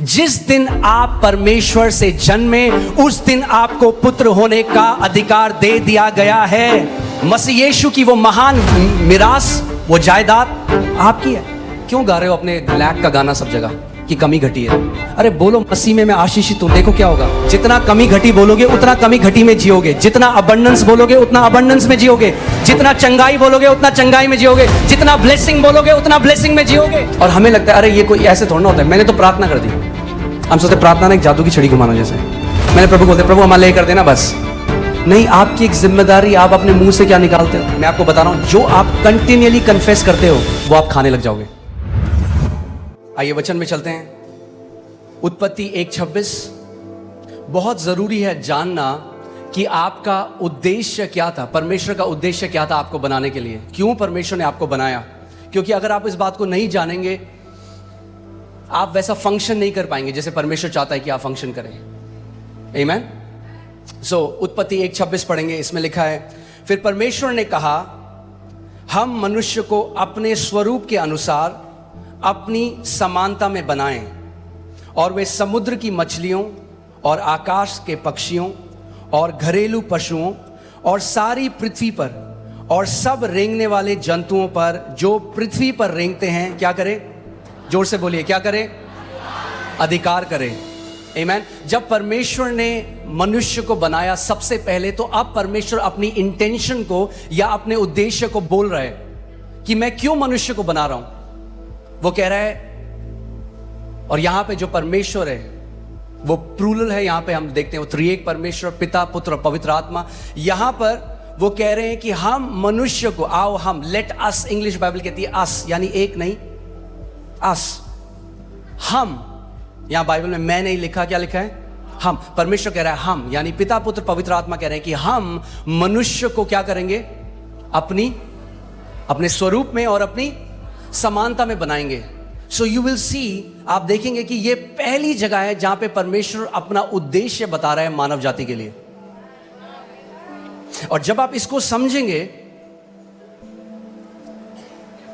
जिस दिन आप परमेश्वर से जन्मे उस दिन आपको पुत्र होने का अधिकार दे दिया गया है। मसीह यीशु की वो महान मिरास, वो जायदाद आपकी है। क्यों गा रहे हो अपने लैक का गाना सब जगह कि कमी घटी है? अरे बोलो, मसीह में मैं आशीषित हूं। देखो क्या होगा, जितना कमी घटी बोलोगे उतना कमी घटी में जियोगे, जितना अबंडेंस बोलोगे उतना अबंडेंस में जियोगे, जितना चंगाई बोलोगे उतना चंगाई में जियोगे, जितना ब्लेसिंग बोलोगे उतना ब्लेसिंग में जियोगे। और हमें लगता है अरे ये कोई ऐसे थोड़ा ना होता है, मैंने तो प्रार्थना कर दी। हम सोचते प्रार्थना ना एक जादू की छड़ी घुमाना जैसे। मैंने प्रभु बोलते प्रभु हमारे लिए कर देना बस। नहीं, आपकी एक जिम्मेदारी, आप अपने मुंह से क्या निकालते हो। मैं आपको बता रहा हूं, जो आप कंटिन्यूअली कन्फेस करते हो वो आप खाने लग जाओगे। आइए वचन में चलते हैं। उत्पत्ति 1:26। बहुत जरूरी है जानना कि आपका उद्देश्य क्या था, परमेश्वर का उद्देश्य क्या था आपको बनाने के लिए, क्यों परमेश्वर ने आपको बनाया। क्योंकि अगर आप इस बात को नहीं जानेंगे आप वैसा फंक्शन नहीं कर पाएंगे जैसे परमेश्वर चाहता है कि आप फंक्शन करें। आमीन। सो उत्पत्ति 1:26 पढ़ेंगे। इसमें लिखा है, फिर परमेश्वर ने कहा हम मनुष्य को अपने स्वरूप के अनुसार अपनी समानता में बनाएं और वे समुद्र की मछलियों और आकाश के पक्षियों और घरेलू पशुओं और सारी पृथ्वी पर और सब रेंगने वाले जंतुओं पर जो पृथ्वी पर रेंगते हैं क्या करें? जोर से बोलिए, क्या करें? अधिकार करें। आमीन। जब परमेश्वर ने मनुष्य को बनाया सबसे पहले, तो अब परमेश्वर अपनी इंटेंशन को या अपने उद्देश्य को बोल रहा है कि मैं क्यों मनुष्य को बना रहा हूं। वो कह रहा है, और यहां पे जो परमेश्वर है वो प्लूरल है। यहां पे हम देखते हैं वो त्रिएक परमेश्वर, पिता, पुत्र और पवित्र आत्मा। यहां पर वो कह रहे हैं कि हम मनुष्य को, आओ हम, लेट अस, इंग्लिश बाइबल कहती है अस, यानी एक नहीं, अस, हम। यहां बाइबल में मैं नहीं लिखा, क्या लिखा है? हम। परमेश्वर कह रहा है हम, यानी पिता, पुत्र, पवित्र आत्मा कह रहे हैं कि हम मनुष्य को क्या करेंगे? अपने स्वरूप में और अपनी समानता में बनाएंगे। सो यू विल सी, आप देखेंगे कि ये पहली जगह है जहां पे परमेश्वर अपना उद्देश्य बता रहा है मानव जाति के लिए। और जब आप इसको समझेंगे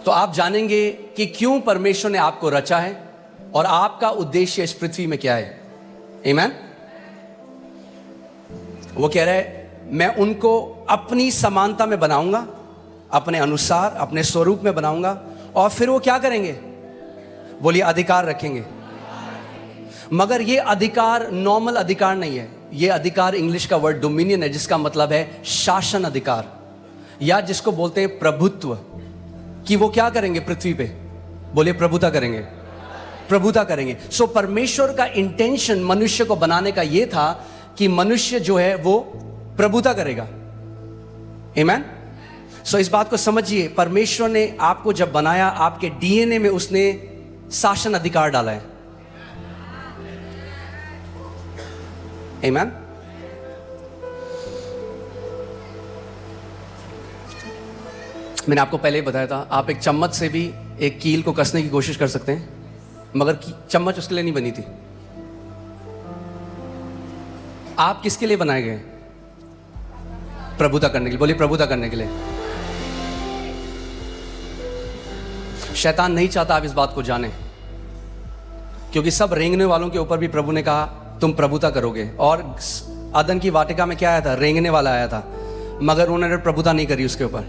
तो आप जानेंगे कि क्यों परमेश्वर ने आपको रचा है और आपका उद्देश्य इस पृथ्वी में क्या है। आमीन। वो कह रहा है मैं उनको अपनी समानता में बनाऊंगा, अपने अनुसार, अपने स्वरूप में बनाऊंगा, और फिर वो क्या करेंगे? बोलिए, अधिकार रखेंगे। मगर ये अधिकार नॉर्मल अधिकार नहीं है। ये अधिकार इंग्लिश का वर्ड डोमिनियन है, जिसका मतलब है शासन अधिकार, या जिसको बोलते हैं प्रभुत्व। कि वो क्या करेंगे पृथ्वी पे? बोलिए, प्रभुता करेंगे, प्रभुता करेंगे। सो परमेश्वर का इंटेंशन मनुष्य को बनाने का ये था कि मनुष्य जो है वो प्रभुता करेगा। आमीन। सो इस बात को समझिए, परमेश्वर ने आपको जब बनाया, आपके डीएनए में उसने शासन अधिकार डाला है। आमीन। मैंने आपको पहले ही बताया था, आप एक चम्मच से भी एक कील को कसने की कोशिश कर सकते हैं, मगर चम्मच उसके लिए नहीं बनी थी। आप किसके लिए बनाए गए? प्रभुता करने के लिए। बोलिए, प्रभुता करने के लिए। शैतान नहीं चाहता आप इस बात को जाने, क्योंकि सब रेंगने वालों के ऊपर भी प्रभु ने कहा तुम प्रभुता करोगे। और अदन की वाटिका में क्या आया था? रेंगने वाला आया था, मगर उन्होंने प्रभुता नहीं करी उसके ऊपर।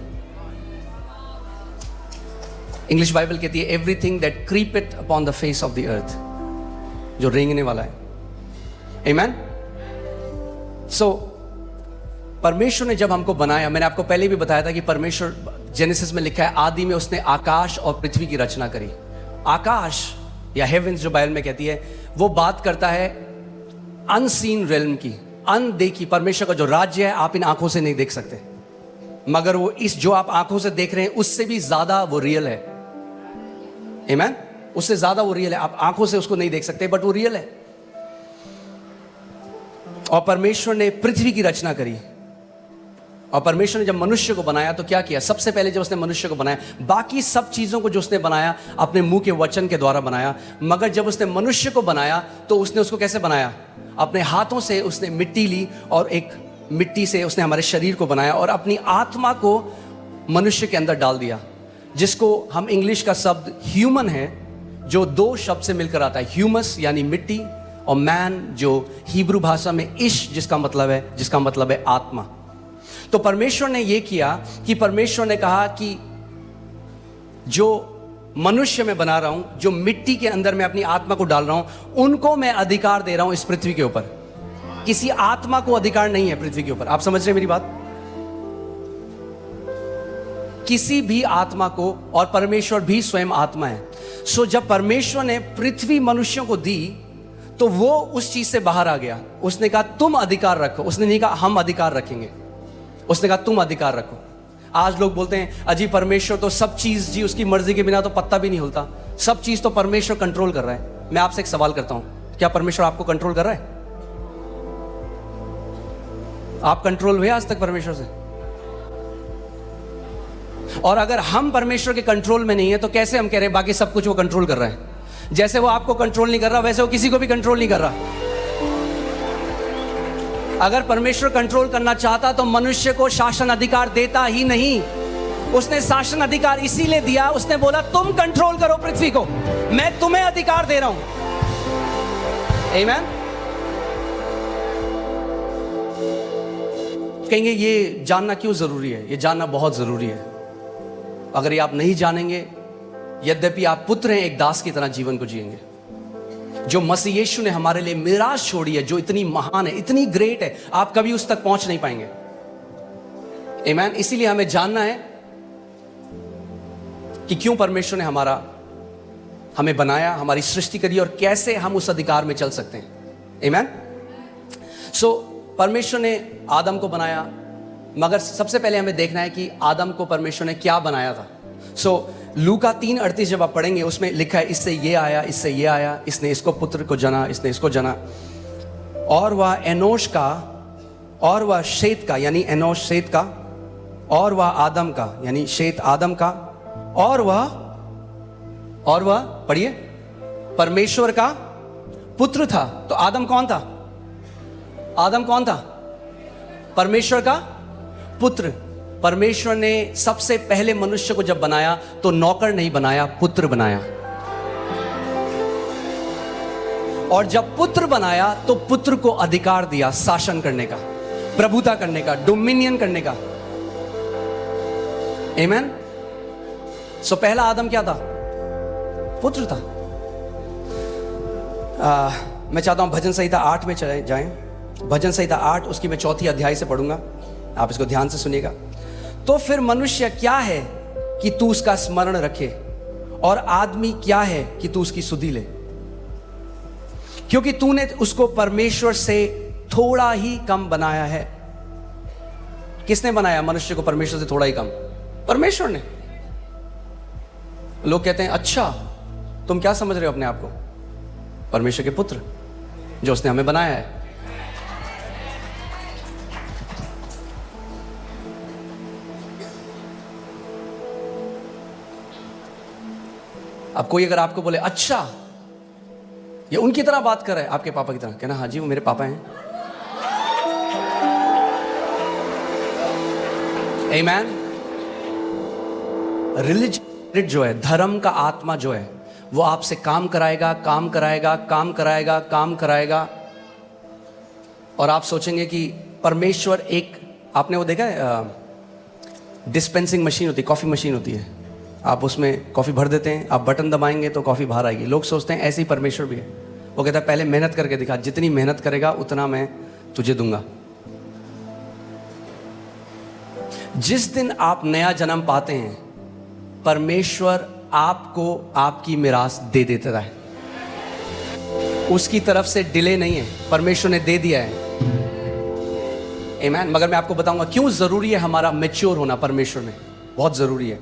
इंग्लिश बाइबल कहती है everything that creepeth upon the face of the earth, जो रेंगने वाला है। आमीन। सो परमेश्वर ने जब हमको बनाया, मैंने आपको पहले भी बताया था कि परमेश्वर, जेनेसिस में लिखा है आदि में उसने आकाश और पृथ्वी की रचना करी। आकाश या हेवेंस जो बाइबल में कहती है, वो बात करता है अनसीन रेल्म की, अनदेखी। परमेश्वर का जो राज्य है आप इन आंखों से नहीं देख सकते, मगर वो इस जो आप आंखों से देख रहे हैं उससे भी ज्यादा वो रियल है। आमीन। उससे ज्यादा वो रियल है। आप आंखों से उसको नहीं देख सकते, बट वो रियल है। और परमेश्वर ने पृथ्वी की रचना करी। और परमेश्वर ने जब मनुष्य को बनाया तो क्या किया? सबसे पहले जब उसने मनुष्य को बनाया, बाकी सब चीजों को जो उसने बनाया अपने मुंह के वचन के द्वारा बनाया, मगर जब उसने मनुष्य को बनाया तो उसने उसको कैसे बनाया? अपने हाथों से उसने मिट्टी ली और एक मिट्टी से उसने हमारे शरीर को बनाया और अपनी आत्मा को मनुष्य के अंदर डाल दिया, जिसको हम इंग्लिश का शब्द ह्यूमन है, जो दो शब्द से मिलकर आता है, ह्यूमस यानी मिट्टी, और मैन जो हिब्रू भाषा में इश जिसका मतलब है आत्मा। तो परमेश्वर ने यह किया कि परमेश्वर ने कहा कि जो मनुष्य मैं बना रहा हूं, जो मिट्टी के अंदर मैं अपनी आत्मा को डाल रहा हूं, उनको मैं अधिकार दे रहा हूं इस पृथ्वी के ऊपर। किसी आत्मा को अधिकार नहीं है पृथ्वी के ऊपर। आप समझ रहे हैं मेरी बात? किसी भी आत्मा को, और परमेश्वर भी स्वयं आत्मा है। सो जब परमेश्वर ने पृथ्वी मनुष्यों को दी तो वो उस चीज से बाहर आ गया। उसने कहा तुम अधिकार रखो। उसने नहीं कहा हम अधिकार रखेंगे, उसने कहा तुम अधिकार रखो। आज लोग बोलते हैं अजी परमेश्वर तो सब चीज जी उसकी मर्जी के बिना तो पत्ता भी नहीं हिलता, सब चीज तो परमेश्वर कंट्रोल कर रहा है। मैं आपसे एक सवाल करता हूं, क्या परमेश्वर आपको कंट्रोल कर रहा है? आप कंट्रोल हुए आज तक परमेश्वर से? और अगर हम परमेश्वर के कंट्रोल में नहीं है तो कैसे हम कह रहे हैं बाकी सब कुछ वो कंट्रोल कर रहा है? जैसे वो आपको कंट्रोल नहीं कर रहा वैसे वो किसी को भी कंट्रोल नहीं कर रहा। अगर परमेश्वर कंट्रोल करना चाहता तो मनुष्य को शासन अधिकार देता ही नहीं। उसने शासन अधिकार इसीलिए दिया, उसने बोला तुम कंट्रोल करो पृथ्वी को, मैं तुम्हें अधिकार दे रहा हूं। आमीन। कहेंगे ये जानना क्यों जरूरी है? ये जानना बहुत जरूरी है। अगर ये आप नहीं जानेंगे, यद्यपि आप पुत्र हैं, एक दास की तरह जीवन को जिएंगे। जो मसीह यीशु ने हमारे लिए मिराज छोड़ी है, जो इतनी महान है, इतनी ग्रेट है, आप कभी उस तक पहुंच नहीं पाएंगे। आमीन। इसीलिए हमें जानना है कि क्यों परमेश्वर ने हमें बनाया, हमारी सृष्टि करी, और कैसे हम उस अधिकार में चल सकते हैं। आमीन। सो परमेश्वर ने आदम को बनाया, मगर सबसे पहले हमें देखना है कि आदम को परमेश्वर ने क्या बनाया था। सो लूका 3:38 जब आप पढ़ेंगे उसमें लिखा है इससे ये आया, इससे ये आया, इसने इसको पुत्र को जना, इसने इसको जना, और वह एनोश का, और वह शेत का यानी एनोश शेत का, और वह आदम का यानी शेत आदम का, और वह पढ़िए परमेश्वर का पुत्र था। तो आदम कौन था? आदम कौन था? परमेश्वर का पुत्र। परमेश्वर ने सबसे पहले मनुष्य को जब बनाया तो नौकर नहीं बनाया, पुत्र बनाया। और जब पुत्र बनाया तो पुत्र को अधिकार दिया शासन करने का, प्रभुता करने का, डोमिनियन करने का। आमीन। सो पहला आदम क्या था? पुत्र था। मैं चाहता हूं भजन संहिता 8 में चले जाएं। भजन संहिता 8 उसकी मैं 4 अध्याय से पढ़ूंगा, आप इसको ध्यान से सुनिएगा। तो फिर मनुष्य क्या है कि तू उसका स्मरण रखे, और आदमी क्या है कि तू उसकी सुधि ले, क्योंकि तूने उसको परमेश्वर से थोड़ा ही कम बनाया है। किसने बनाया मनुष्य को परमेश्वर से थोड़ा ही कम? परमेश्वर ने। लोग कहते हैं अच्छा तुम क्या समझ रहे हो अपने आप को? परमेश्वर के पुत्र जो उसने हमें बनाया है। अब कोई अगर आपको बोले अच्छा ये उनकी तरह बात कर रहा है, आपके पापा की तरह, कहना हाँ जी वो मेरे पापा हैं। आमीन। रिलीजन जो है, धर्म का आत्मा जो है, वो आपसे काम कराएगा, काम कराएगा, काम कराएगा, काम कराएगा, और आप सोचेंगे कि परमेश्वर एक, आपने वो देखा है डिस्पेंसिंग मशीन होती है, कॉफी मशीन होती है, आप उसमें कॉफ़ी भर देते हैं, आप बटन दबाएंगे तो कॉफ़ी बाहर आएगी। लोग सोचते हैं ऐसे ही परमेश्वर भी है। वो कहता है पहले मेहनत करके दिखा, जितनी मेहनत करेगा उतना मैं तुझे दूंगा। जिस दिन आप नया जन्म पाते हैं, परमेश्वर आपको आपकी मिरास दे देता है। उसकी तरफ से डिले नहीं है, परमेश्वर ने दे दिया है। आमीन। मगर मैं आपको बताऊंगा क्यों जरूरी है हमारा मैच्योर होना परमेश्वर में, बहुत जरूरी है।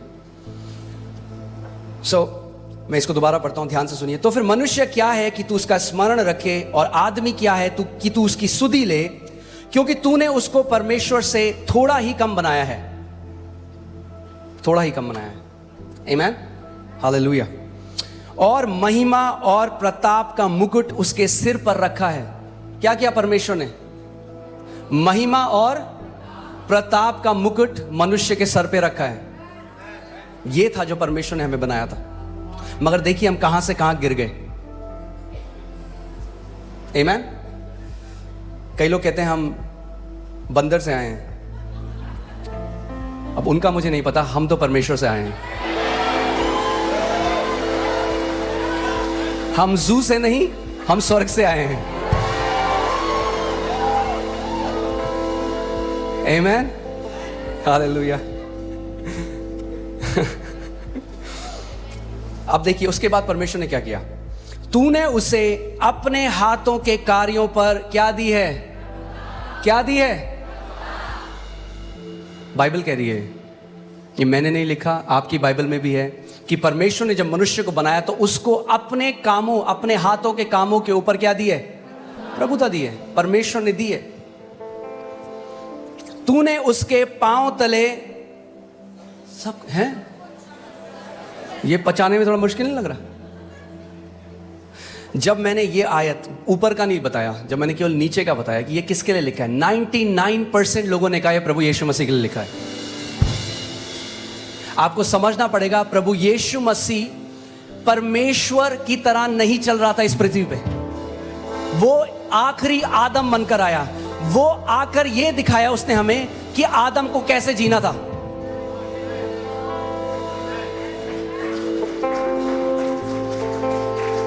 मैं इसको दोबारा पढ़ता हूं, ध्यान से सुनिए। तो फिर मनुष्य क्या है कि तू उसका स्मरण रखे, और आदमी क्या है कि तू उसकी सुधि ले, क्योंकि तूने उसको परमेश्वर से थोड़ा ही कम बनाया है। थोड़ा ही कम बनाया है। आमीन। हालेलुया। और महिमा और प्रताप का मुकुट उसके सिर पर रखा है। क्या किया परमेश्वर ने? महिमा और प्रताप का मुकुट मनुष्य के सर पे रखा है। यह था जो परमेश्वर ने हमें बनाया था। मगर देखिए हम कहां से कहां गिर गए। आमीन। कई लोग कहते हैं हम बंदर से आए हैं। अब उनका मुझे नहीं पता, हम तो परमेश्वर से आए हैं। हम जू से नहीं, हम स्वर्ग से आए हैं। आमीन, हालेलुया। अब देखिए उसके बाद परमेश्वर ने क्या किया। तूने उसे अपने हाथों के कार्यों पर क्या दी है? क्या दी है? बाइबल कह रही है, ये मैंने नहीं लिखा, आपकी बाइबल में भी है कि परमेश्वर ने जब मनुष्य को बनाया तो उसको अपने कामों, अपने हाथों के कामों के ऊपर क्या दी है? प्रभुता दी है, परमेश्वर ने दी है। तूने उसके पांव तले सब हैं। ये पचाने में थोड़ा मुश्किल नहीं लग रहा? जब मैंने ये आयत ऊपर का नहीं बताया, जब मैंने केवल नीचे का बताया कि ये किसके लिए लिखा है, 99% लोगों ने कहा है प्रभु यीशु मसीह के लिए लिखा है। आपको समझना पड़ेगा, प्रभु यीशु मसीह परमेश्वर की तरह नहीं चल रहा था इस पृथ्वी पे। वो आखिरी आदम बनकर आया। वो आकर ये दिखाया उसने हमें कि आदम को कैसे जीना था।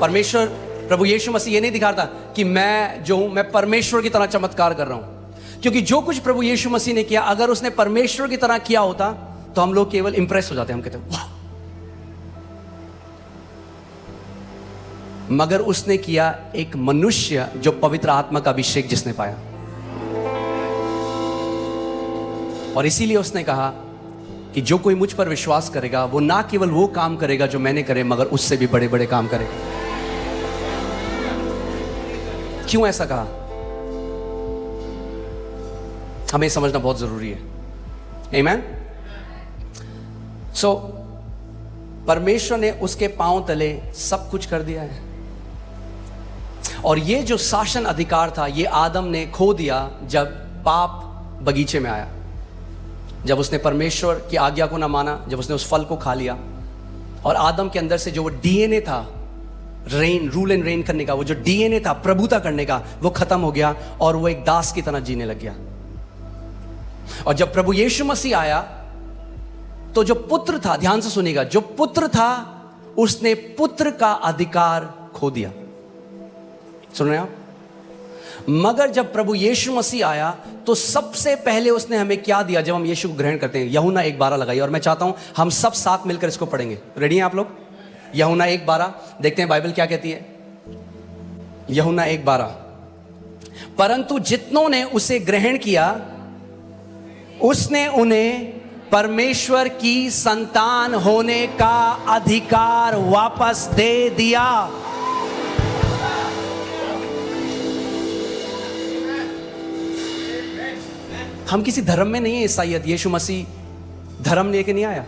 परमेश्वर, प्रभु यीशु मसीह ये नहीं दिखा रहा था कि मैं जो हूं, मैं परमेश्वर की तरह चमत्कार कर रहा हूं। क्योंकि जो कुछ प्रभु यीशु मसीह ने किया, अगर उसने परमेश्वर की तरह किया होता तो हम लोग केवल इंप्रेस हो जाते, हम कहते वाह। मगर उसने किया एक मनुष्य जो पवित्र आत्मा का अभिषेक जिसने पाया, और इसीलिए उसने कहा कि जो कोई मुझ पर विश्वास करेगा वो ना केवल वो काम करेगा जो मैंने करे, मगर उससे भी बड़े बड़े काम करेगा। क्यों ऐसा कहा, हमें समझना बहुत जरूरी है। आमीन। सो परमेश्वर ने उसके पांव तले सब कुछ कर दिया है। और ये जो शासन अधिकार था, ये आदम ने खो दिया जब पाप बगीचे में आया, जब उसने परमेश्वर की आज्ञा को ना माना, जब उसने उस फल को खा लिया। और आदम के अंदर से जो वो डीएनए था रेन, रूल एंड रेन करने का, वो जो डीएनए था प्रभुता करने का, वो खत्म हो गया और वो एक दास की तरह जीने लग गया। और जब प्रभु यीशु मसीह आया तो जो पुत्र था, ध्यान से सुनिएगा, जो पुत्र था उसने पुत्र का अधिकार खो दिया। सुन रहे हैं आप? मगर जब प्रभु यीशु मसीह आया तो सबसे पहले उसने हमें क्या दिया? जब हम यीशु को ग्रहण करते हैं, यूहन्ना 1:12 लगाइए, और मैं चाहता हूं हम सब साथ मिलकर इसको पढ़ेंगे। रेडी हैं आप लोग? यूहन्ना 1:12 देखते हैं बाइबल क्या कहती है। यूहन्ना 1:12, परंतु जितनों ने उसे ग्रहण किया उसने उन्हें परमेश्वर की संतान होने का अधिकार वापस दे दिया। हम किसी धर्म में नहीं है ईसाईयत। यीशु मसीह धर्म लेके नहीं आया,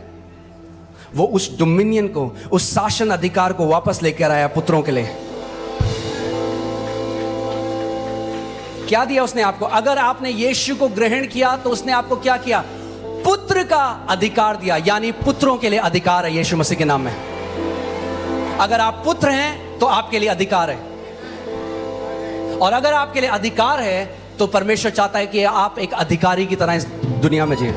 वो उस डोमिनियन को, उस शासन अधिकार को वापस लेकर आया पुत्रों के लिए। क्या दिया उसने आपको? अगर आपने यीशु को ग्रहण किया तो उसने आपको क्या किया? पुत्र का अधिकार दिया, यानी पुत्रों के लिए अधिकार है यीशु मसीह के नाम में। अगर आप पुत्र हैं तो आपके लिए अधिकार है, और अगर आपके लिए अधिकार है तो परमेश्वर चाहता है कि आप एक अधिकारी की तरह इस दुनिया में जिए।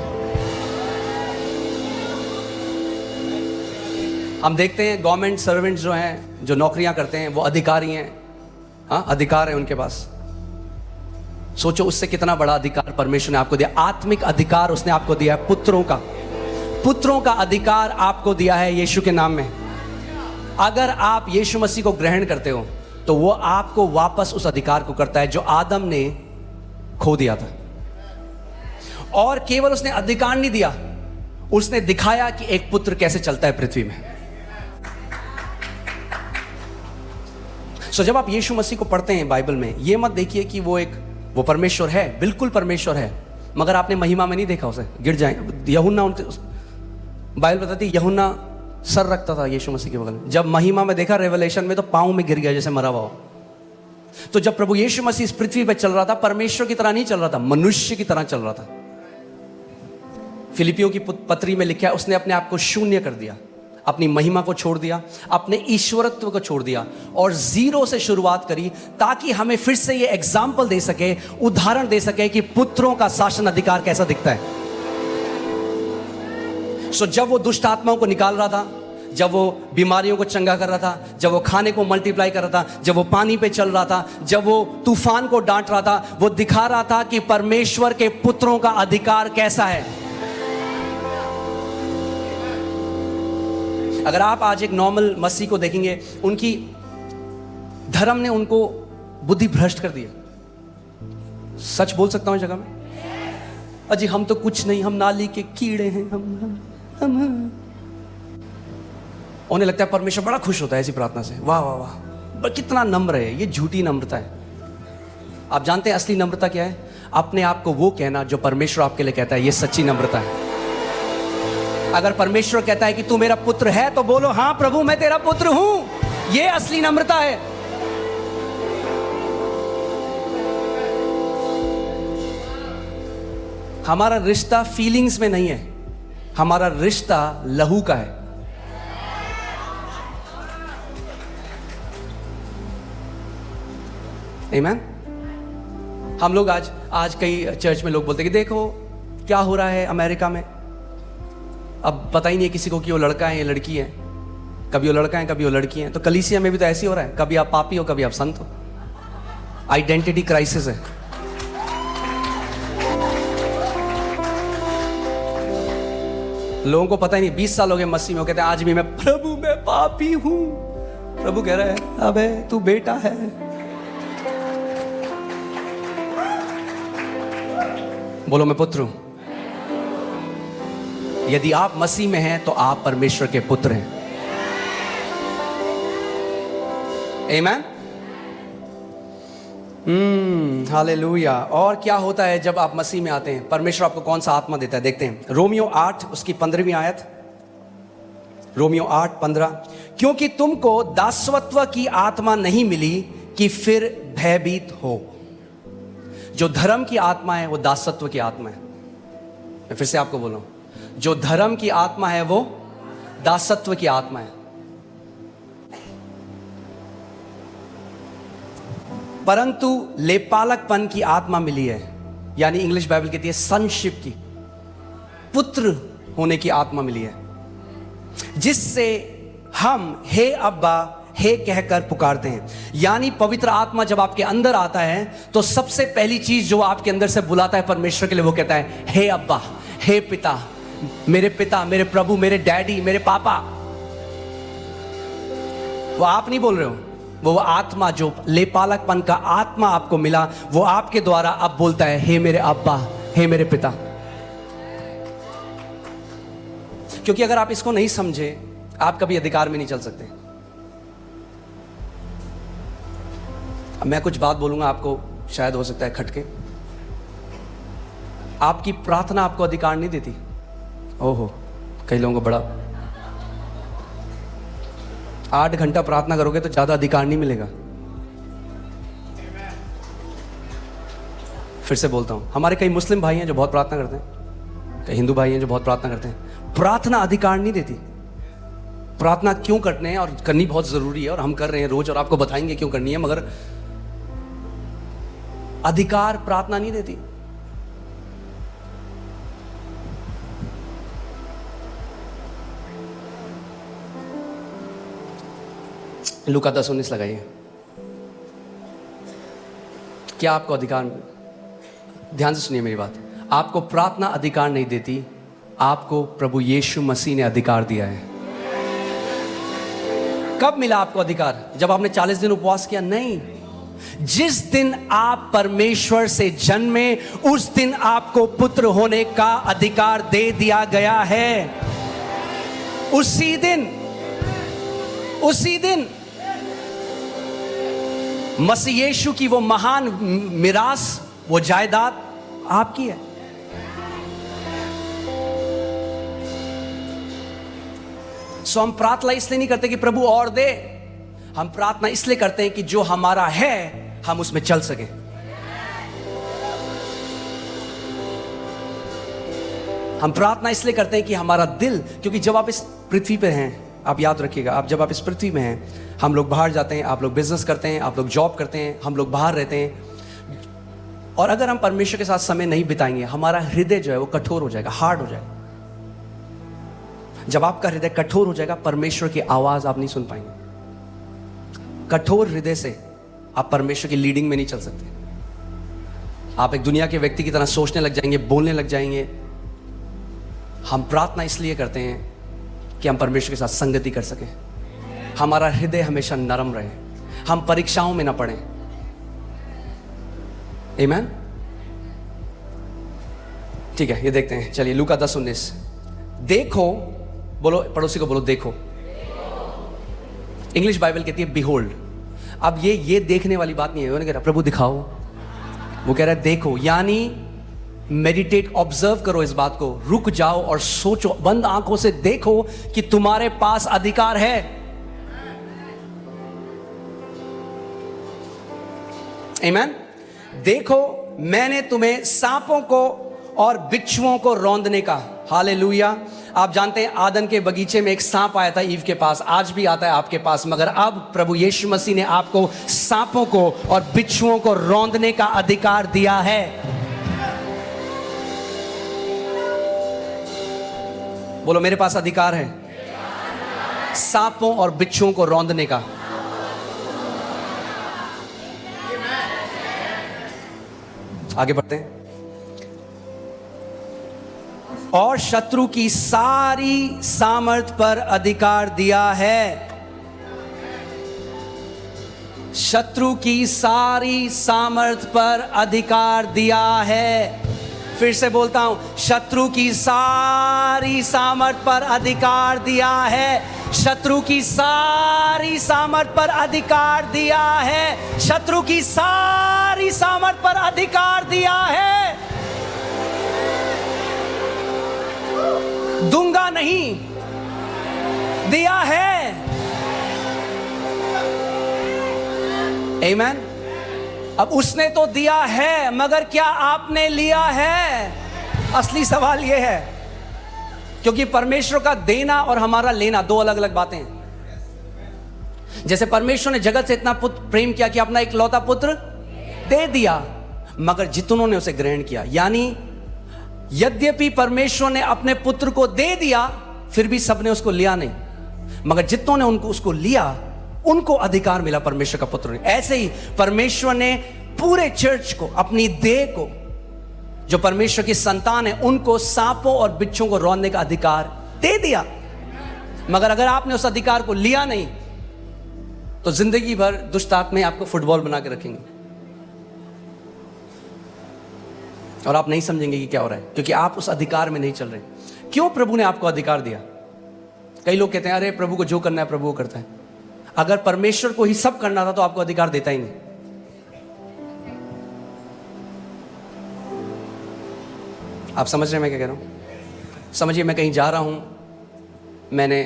हम देखते हैं गवर्नमेंट सर्वेंट्स जो हैं, जो नौकरियां करते हैं, वो अधिकारी हैं। हाँ, अधिकार है उनके पास। सोचो उससे कितना बड़ा अधिकार परमेश्वर ने आपको दिया। आत्मिक अधिकार उसने आपको दिया है, पुत्रों का। पुत्रों का अधिकार आपको दिया है यीशु के नाम में। अगर आप यीशु मसीह को ग्रहण करते हो तो वो आपको वापस उस अधिकार को करता है जो आदम ने खो दिया था। और केवल उसने अधिकार नहीं दिया, उसने दिखाया कि एक पुत्र कैसे चलता है पृथ्वी में। जब आप यीशु मसीह को पढ़ते हैं बाइबल में, ये मत देखिए कि वो परमेश्वर है, बिल्कुल परमेश्वर है, मगर आपने महिमा में नहीं देखा उसे, गिर जाए। यूहन्ना, बाइबल बताती है यूहन्ना सर रखता था यीशु मसीह के बगल में। जब महिमा में देखा रेवलेशन में, तो पांव में गिर गया जैसे मरा हुआ हो। तो जब प्रभु यीशु मसीह इस पृथ्वी पर चल रहा था, परमेश्वर की तरह नहीं चल रहा था, मनुष्य की तरह चल रहा था। फिलिपियों की पत्री में लिखा है उसने अपने आप को शून्य कर दिया, अपनी महिमा को छोड़ दिया, अपने ईश्वरत्व को छोड़ दिया और जीरो से शुरुआत करी, ताकि हमें फिर से ये एग्जाम्पल दे सके, उदाहरण दे सके कि पुत्रों का शासन अधिकार कैसा दिखता है। जब वो दुष्ट आत्माओं को निकाल रहा था, जब वो बीमारियों को चंगा कर रहा था, जब वो खाने को मल्टीप्लाई कर रहा था, जब वो पानी पे चल रहा था, जब वो तूफान को डांट रहा था, वो दिखा रहा था कि परमेश्वर के पुत्रों का अधिकार कैसा है। अगर आप आज एक नॉर्मल मसीह को देखेंगे, उनकी धर्म ने उनको बुद्धि भ्रष्ट कर दिया। सच बोल सकता हूं जगह में, अजी हम तो कुछ नहीं, हम नाली के कीड़े हैं, हम उन्हें लगता है परमेश्वर बड़ा खुश होता है ऐसी प्रार्थना से। वाह वाह वाह, कितना नम्र है। ये झूठी नम्रता है। आप जानते हैं असली नम्रता क्या है? अपने आप को वो कहना जो परमेश्वर आपके लिए कहता है, ये सच्ची नम्रता है। अगर परमेश्वर कहता है कि तू मेरा पुत्र है, तो बोलो हाँ प्रभु मैं तेरा पुत्र हूं। ये असली नम्रता है। हमारा रिश्ता फीलिंग्स में नहीं है, हमारा रिश्ता लहू का है। आमीन। हम लोग आज कई चर्च में लोग बोलते हैं कि देखो क्या हो रहा है अमेरिका में। अब पता ही नहीं है किसी को कि वो लड़का है या लड़की है। कभी वो लड़का है, कभी वो लड़की है। तो कलीसिया में भी तो ऐसे ही हो रहा है, कभी आप पापी हो, कभी आप संत हो। आइडेंटिटी क्राइसिस है। लोगों को पता ही नहीं, 20 साल हो गए मसीह में, वो कहते हैं आज भी मैं प्रभु मैं पापी हूं। प्रभु कह रहा है अबे तू बेटा है। बोलो मैं पुत्र हूं। यदि आप मसीह में हैं तो आप परमेश्वर के पुत्र हैं। आमीन। हालेलुया। और क्या होता है जब आप मसीह में आते हैं? परमेश्वर आपको कौन सा आत्मा देता है? देखते हैं रोमियो 8 उसकी 15वीं आयत। रोमियो 8:15, क्योंकि तुमको दासत्व की आत्मा नहीं मिली कि फिर भयभीत हो। जो धर्म की आत्मा है वो दासत्व की आत्मा है। मैं फिर से आपको बोलूं, जो धर्म की आत्मा है वो दासत्व की आत्मा है। परंतु लेपालकपन की आत्मा मिली है, यानी इंग्लिश बाइबल कहती है सनशिप की, पुत्र होने की आत्मा मिली है, जिससे हम हे अब्बा हे कहकर पुकारते हैं। यानी पवित्र आत्मा जब आपके अंदर आता है तो सबसे पहली चीज जो आपके अंदर से बुलाता है परमेश्वर के लिए, वो कहता है हे अब्बा, हे पिता, मेरे प्रभु, मेरे डैडी, मेरे पापा। वो आप नहीं बोल रहे हो, वो आत्मा जो लेपालकपन का आत्मा आपको मिला, वो आपके द्वारा अब बोलता है हे मेरे अब्बा, हे मेरे पिता। क्योंकि अगर आप इसको नहीं समझे, आप कभी अधिकार में नहीं चल सकते। अब मैं कुछ बात बोलूंगा, आपको शायद हो सकता है खटके। आपकी प्रार्थना आपको अधिकार नहीं देती। ओहो, कई लोगों को बड़ा 8 घंटा प्रार्थना करोगे तो ज्यादा अधिकार नहीं मिलेगा। फिर से बोलता हूं, हमारे कई मुस्लिम भाई हैं जो बहुत प्रार्थना करते हैं, कई हिंदू भाई हैं जो बहुत प्रार्थना करते हैं। प्रार्थना अधिकार नहीं देती। प्रार्थना क्यों करने हैं, और करनी बहुत जरूरी है, और हम कर रहे हैं रोज, और आपको बताएंगे क्यों करनी है, मगर अधिकार प्रार्थना नहीं देती। लूका 10:19 लगाइए। क्या आपको अधिकार, ध्यान से सुनिए मेरी बात, आपको प्रार्थना अधिकार नहीं देती, आपको प्रभु यीशु मसीह ने अधिकार दिया है। कब मिला आपको अधिकार? जब आपने 40 दिन उपवास किया? नहीं, जिस दिन आप परमेश्वर से जन्मे उस दिन आपको पुत्र होने का अधिकार दे दिया गया है। उसी दिन मसीह यीशु की वो महान मिरास, वो जायदाद आपकी है। सो हम प्रार्थना इसलिए नहीं करते कि प्रभु और दे, हम प्रार्थना इसलिए करते हैं कि जो हमारा है हम उसमें चल सके। हम प्रार्थना इसलिए करते हैं कि हमारा दिल, क्योंकि जब आप इस पृथ्वी पे हैं आप याद रखिएगा, आप जब आप इस पृथ्वी में हैं, हम लोग बाहर जाते हैं, आप लोग बिजनेस करते हैं, आप लोग जॉब करते हैं, हम लोग बाहर रहते हैं, और अगर हम परमेश्वर के साथ समय नहीं बिताएंगे, हमारा हृदय जो है वो कठोर हो जाएगा, हार्ड हो जाएगा। जब आपका हृदय कठोर हो जाएगा, परमेश्वर की आवाज आप नहीं सुन पाएंगे। कठोर हृदय से आप परमेश्वर की लीडिंग में नहीं चल सकते। आप एक दुनिया के व्यक्ति की तरह सोचने लग जाएंगे, बोलने लग जाएंगे। हम प्रार्थना इसलिए करते हैं कि हम परमेश्वर के साथ संगति कर सकें, हमारा हृदय हमेशा नरम रहे, हम परीक्षाओं में ना पड़े। आमीन। ठीक है, ये देखते हैं। चलिए लूका 10:19। देखो, बोलो, पड़ोसी को बोलो देखो। इंग्लिश बाइबल कहती है बिहोल्ड। अब ये देखने वाली बात नहीं है। उन्होंने कह रहा प्रभु दिखाओ, वो कह रहा है देखो, यानी मेडिटेट, ऑब्जर्व करो इस बात को, रुक जाओ और सोचो, बंद आंखों से देखो कि तुम्हारे पास अधिकार है। आमीन। देखो, मैंने तुम्हें सांपों को और बिच्छुओं को रौंदने का, हालेलुया। आप जानते हैं आदन के बगीचे में एक सांप आया था ईव के पास, आज भी आता है आपके पास, मगर अब प्रभु यीशु मसीह ने आपको सांपों को और बिच्छुओं को रौंदने का अधिकार दिया है। बोलो, मेरे पास अधिकार है सांपों और बिच्छुओं को रौंदने का। आगे बढ़ते हैं। और शत्रु की सारी सामर्थ पर अधिकार दिया है। शत्रु की सारी सामर्थ पर अधिकार दिया है। फिर से बोलता हूं, शत्रु की सारी सामर्थ पर अधिकार दिया है। शत्रु की सारी सामर्थ पर अधिकार दिया है। शत्रु की सारी सामर्थ पर अधिकार दिया है। दूंगा नहीं, दिया है। आमीन। अब उसने तो दिया है, मगर क्या आपने लिया है? असली सवाल यह है, क्योंकि परमेश्वर का देना और हमारा लेना दो अलग अलग बातें हैं। जैसे परमेश्वर ने जगत से इतना प्रेम किया कि अपना इकलौता पुत्र दे दिया, मगर जितनों ने उसे ग्रहण किया, यानी यद्यपि परमेश्वर ने अपने पुत्र को दे दिया, फिर भी सबने उसको लिया नहीं, मगर जितनों ने उसको लिया उनको अधिकार मिला परमेश्वर का पुत्र ने। ऐसे ही परमेश्वर ने पूरे चर्च को, अपनी देह को, जो परमेश्वर की संतान है, उनको सांपों और बिच्छों को रौंदने का अधिकार दे दिया। मगर अगर आपने उस अधिकार को लिया नहीं, तो जिंदगी भर दुष्ट आत्माएं आपको फुटबॉल बना के रखेंगे और आप नहीं समझेंगे कि क्या हो रहा है, क्योंकि आप उस अधिकार में नहीं चल रहे। क्यों प्रभु ने आपको अधिकार दिया? कई लोग कहते हैं अरे प्रभु को जो करना है प्रभु वो करता है। अगर परमेश्वर को ही सब करना था तो आपको अधिकार देता ही नहीं। आप समझ रहे हैं मैं क्या कह रहा हूं? समझिए, मैं कहीं जा रहा हूं, मैंने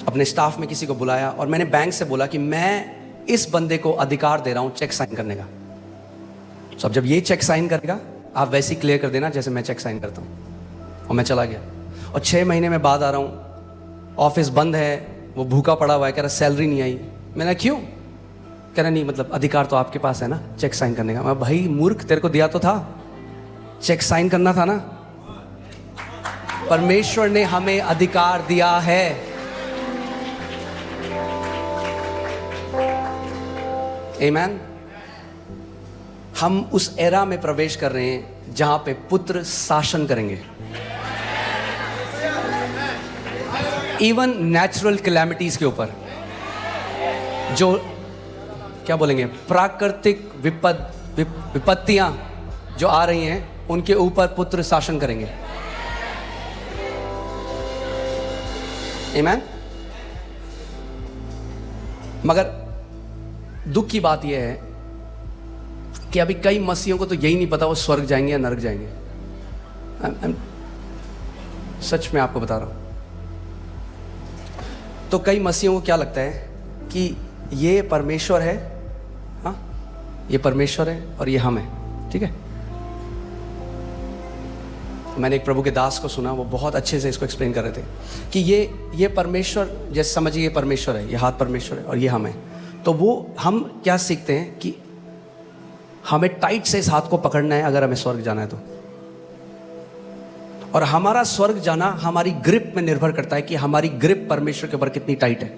अपने स्टाफ में किसी को बुलाया और मैंने बैंक से बोला कि मैं इस बंदे को अधिकार दे रहा हूं चेक साइन करने का। तो अब जब ये चेक साइन करेगा, आप वैसे ही क्लियर कर देना जैसे मैं चेक साइन करता हूं। और मैं चला गया और 6 महीने में बाद आ रहा हूं, ऑफिस बंद है, वो भूखा पड़ा हुआ है, कह रहा सैलरी नहीं आई। मैंने क्यों? कह रहा नहीं, मतलब अधिकार तो आपके पास है ना चेक साइन करने का। मैं भाई मूर्ख, तेरे को दिया तो था, चेक साइन करना था ना। परमेश्वर ने हमें अधिकार दिया है। आमीन। हम उस एरा में प्रवेश कर रहे हैं जहां पे पुत्र शासन करेंगे। इवन नेचुरल कैलेमिटीज के ऊपर, जो क्या बोलेंगे, प्राकृतिक विपत्तियां जो आ रही हैं, उनके ऊपर पुत्र शासन करेंगे। आमीन। मगर दुख की बात यह है कि अभी कई मसीहों को तो यही नहीं पता वो स्वर्ग जाएंगे या नरक जाएंगे। सच में आपको बता रहा हूं। तो कई मसीहों को क्या लगता है कि ये परमेश्वर है, हाँ ये परमेश्वर है और ये हम है, ठीक है। मैंने एक प्रभु के दास को सुना, वो बहुत अच्छे से इसको एक्सप्लेन कर रहे थे कि ये परमेश्वर, जैसे समझिए ये परमेश्वर है, ये हाथ परमेश्वर है और ये हम है। तो वो हम क्या सीखते हैं कि हमें टाइट से इस हाथ को पकड़ना है अगर हमें स्वर्ग जाना है तो। और हमारा स्वर्ग जाना हमारी ग्रिप में निर्भर करता है कि हमारी ग्रिप परमेश्वर के ऊपर कितनी टाइट है।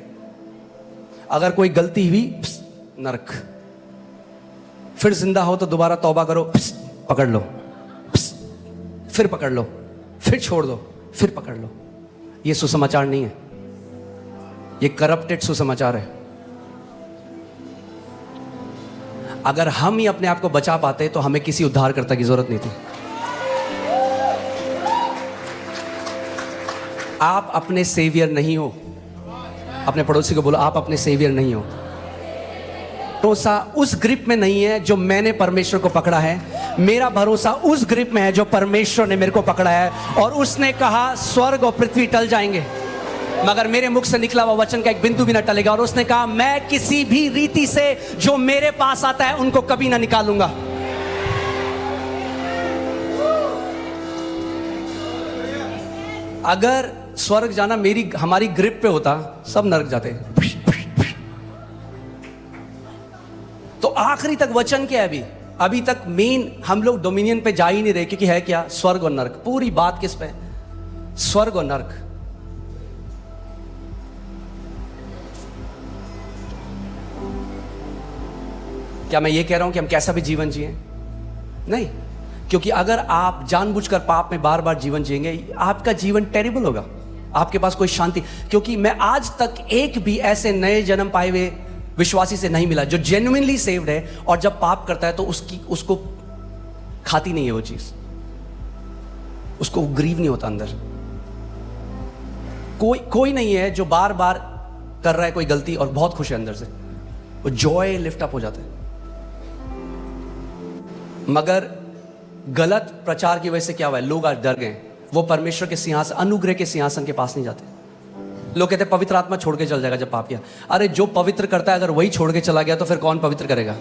अगर कोई गलती हुई, नरक। फिर जिंदा हो तो दोबारा तौबा करो, पकड़ लो, फिर पकड़ लो, फिर छोड़ दो, फिर पकड़ लो। ये सुसमाचार नहीं है, ये करप्टेड सुसमाचार है। अगर हम ही अपने आप को बचा पाते तो हमें किसी उद्धारकर्ता की जरूरत नहीं थी। आप अपने सेवियर नहीं हो। अपने पड़ोसी को बोलो, आप अपने सेवियर नहीं हो। भरोसा उस ग्रिप में नहीं है जो मैंने परमेश्वर को पकड़ा है। मेरा भरोसा उस ग्रिप में है जो परमेश्वर ने मेरे को पकड़ा है। और उसने कहा स्वर्ग और पृथ्वी टल जाएंगे मगर मेरे मुख से निकला हुआ वचन का एक बिंदु भी न टलेगा। और उसने कहा मैं किसी भी रीति से जो मेरे पास आता है उनको कभी ना निकालूंगा। अगर स्वर्ग जाना हमारी ग्रिप पे होता, सब नरक जाते। तो आखिरी तक वचन क्या है? अभी तक मेन हम लोग डोमिनियन पे जा ही नहीं रहे, क्योंकि है क्या? स्वर्ग और नरक। पूरी बात किस पे? स्वर्ग और नरक। क्या मैं ये कह रहा हूं कि हम कैसा भी जीवन जिए? नहीं, क्योंकि अगर आप जानबूझकर पाप में बार बार जीवन जिएंगे, आपका जीवन टेरिबल होगा। आपके पास कोई शांति, क्योंकि मैं आज तक एक भी ऐसे नए जन्म पाए हुए विश्वासी से नहीं मिला जो जेन्युइनली सेव्ड है और जब पाप करता है तो उसको खाती नहीं है वो चीज, उसको ग्रीव नहीं होता अंदर। कोई नहीं है जो बार बार कर रहा है कोई गलती और बहुत खुश है अंदर से, वो जॉय लिफ्ट अप हो जाता है। मगर गलत प्रचार की वजह से क्या हुआ है? लोग आज डर गए। वो परमेश्वर के सिंहासन, अनुग्रह के सिंहासन के पास नहीं जाते। लोग कहते हैं पवित्र आत्मा छोड़ के चल जाएगा जब पाप किया। अरे जो पवित्र करता है अगर वही छोड़ के चला गया तो फिर कौन पवित्र करेगा?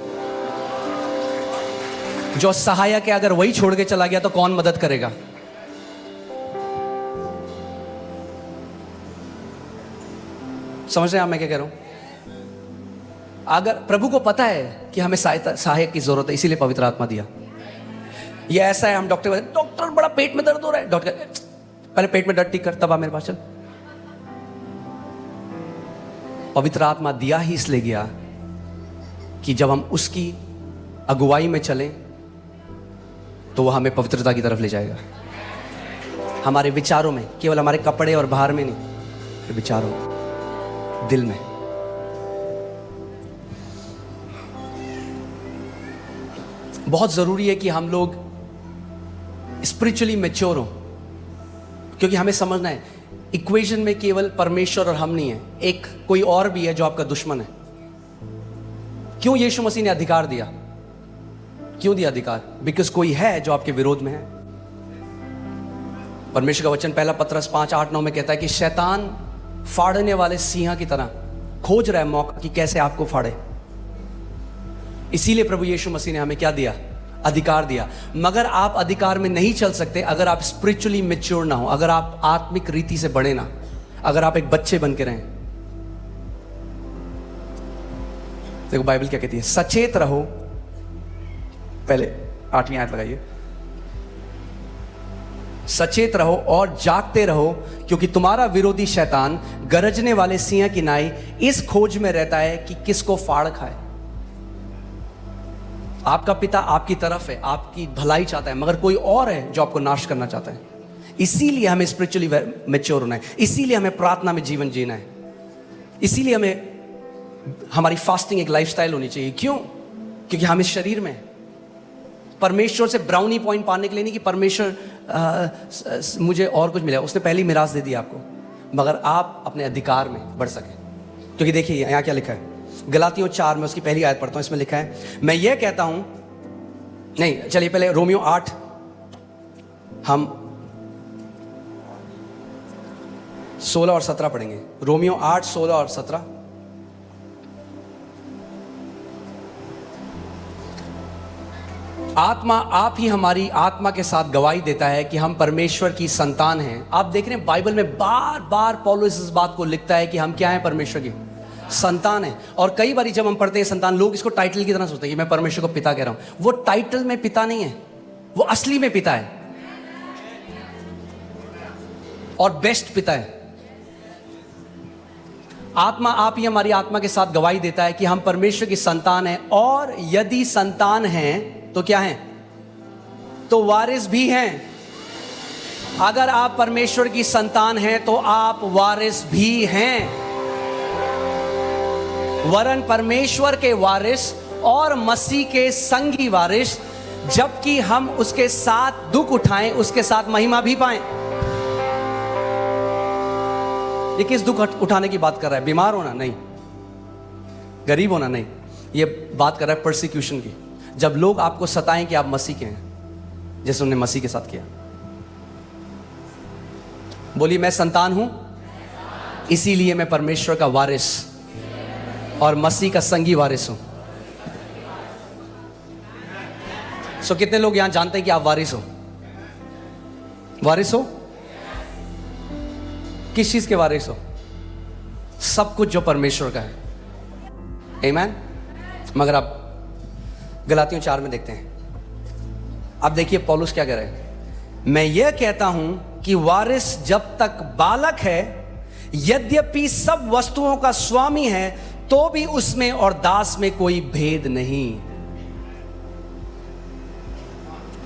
जो सहायक है अगर वही छोड़ के चला गया तो कौन मदद करेगा? समझ रहे हैं आप मैं क्या कह रहा हूं? अगर प्रभु को पता है कि हमें सहायक की जरूरत है, इसीलिए पवित्र आत्मा दिया। ये ऐसा है, हम डॉक्टर बड़ा पेट में दर्द हो रहा है, डॉक्टर पहले पेट में दर्द ठीक कर, तब आ मेरे पास चल। पवित्र आत्मा दिया ही इसलिए गया कि जब हम उसकी अगुवाई में चलें तो वह हमें पवित्रता की तरफ ले जाएगा। हमारे विचारों में, केवल हमारे कपड़े और बाहर में नहीं, विचारों, दिल में। बहुत जरूरी है कि हम लोग स्पिरिचुअली मैच्योर हो, क्योंकि हमें समझना है इक्वेशन में केवल परमेश्वर और हम नहीं है, एक कोई और भी है जो आपका दुश्मन है। क्यों यीशु मसीह ने अधिकार दिया? क्यों दिया अधिकार? बिकॉज कोई है जो आपके विरोध में है। परमेश्वर का वचन पहला पत्रस 5:8-9 में कहता है कि शैतान फाड़ने वाले सिंह की तरह खोज रहा है मौका कि कैसे आपको फाड़े। इसीलिए प्रभु यीशु मसीह ने हमें क्या दिया? अधिकार दिया। मगर आप अधिकार में नहीं चल सकते अगर आप स्पिरिचुअली मैच्योर ना हो, अगर आप आत्मिक रीति से बढ़े ना, अगर आप एक बच्चे बन के रहें। देखो बाइबल क्या कहती है, सचेत रहो। पहले 8वीं आयत लगाइए, सचेत रहो और जागते रहो, क्योंकि तुम्हारा विरोधी शैतान गरजने वाले सिंह की नाई इस खोज में रहता है कि किसको फाड़ खाए। आपका पिता आपकी तरफ है, आपकी भलाई चाहता है, मगर कोई और है जो आपको नाश करना चाहता है। इसीलिए हमें स्पिरिचुअली मैच्योर होना है, इसीलिए हमें प्रार्थना में जीवन जीना है, इसीलिए हमें हमारी फास्टिंग एक लाइफस्टाइल होनी चाहिए। क्यों? क्योंकि हम इस शरीर में परमेश्वर से ब्राउनी पॉइंट पाने के लिए नहीं कि परमेश्वर मुझे और कुछ मिला, उसने पहली मिरास दे दी आपको, मगर आप अपने अधिकार में बढ़ सकें। क्योंकि देखिए यहाँ क्या लिखा है, गलातियों 4 में उसकी पहली आयत पढ़ता हूं। इसमें लिखा है, मैं ये कहता हूं, नहीं चलिए पहले रोमियो 8 हम 16 और 17 पढ़ेंगे। रोमियो 8, 16 और 17। आत्मा आप ही हमारी आत्मा के साथ गवाही देता है कि हम परमेश्वर की संतान हैं। आप देख रहे हैं बाइबल में बार बार पौलुस इस बात को लिखता है कि हम क्या हैं, परमेश्वर की संतान है। और कई बार जब हम पढ़ते हैं संतान, लोग इसको टाइटल की तरह सोचते हैं कि मैं परमेश्वर को पिता कह रहा हूं। वो टाइटल में पिता नहीं है, वो असली में पिता है और बेस्ट पिता है। आत्मा आप ही हमारी आत्मा के साथ गवाही देता है कि हम परमेश्वर की संतान हैं, और यदि संतान हैं तो क्या हैं, तो वारिस भी हैं। अगर आप परमेश्वर की संतान हैं तो आप वारिस भी हैं, वरन परमेश्वर के वारिस और मसीह के संगी वारिस, जबकि हम उसके साथ दुख उठाएं, उसके साथ महिमा भी पाएं। ये किस दुख उठाने की बात कर रहा है? बीमार होना नहीं, गरीब होना नहीं, ये बात कर रहा है परसिक्यूशन की। जब लोग आपको सताएं कि आप मसीह के हैं, जैसे उन्होंने मसीह के साथ किया। बोलिए, मैं संतान हूं, इसीलिए मैं परमेश्वर का वारिस और मसीह का संगी वारिस हूं। सो कितने लोग यहां जानते हैं कि आप वारिस हो? वारिस हो? किस चीज के वारिस हो? सब कुछ जो परमेश्वर का है। आमीन। मगर आप गलातियों 4 में देखते हैं, अब देखिए पौलुस क्या कह रहे हैं। मैं यह कहता हूं कि वारिस जब तक बालक है, यद्यपि सब वस्तुओं का स्वामी है, तो भी उसमें और दास में कोई भेद नहीं।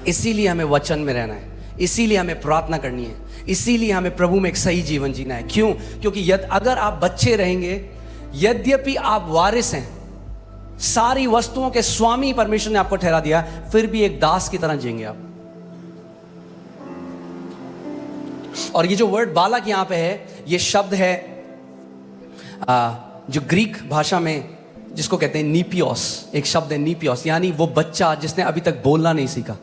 इसीलिए हमें वचन में रहना है, इसीलिए हमें प्रार्थना करनी है, इसीलिए हमें प्रभु में एक सही जीवन जीना है। क्यों? क्योंकि अगर आप बच्चे रहेंगे, यद्यपि आप वारिस हैं, सारी वस्तुओं के स्वामी परमेश्वर ने आपको ठहरा दिया, फिर भी एक दास की तरह जिएंगे आप। और ये जो वर्ड बालक यहां पे है, ये शब्द है जो ग्रीक भाषा में जिसको कहते हैं नीपियोस। एक शब्द है नीपियोस, यानी वो बच्चा जिसने अभी तक बोलना नहीं सीखा।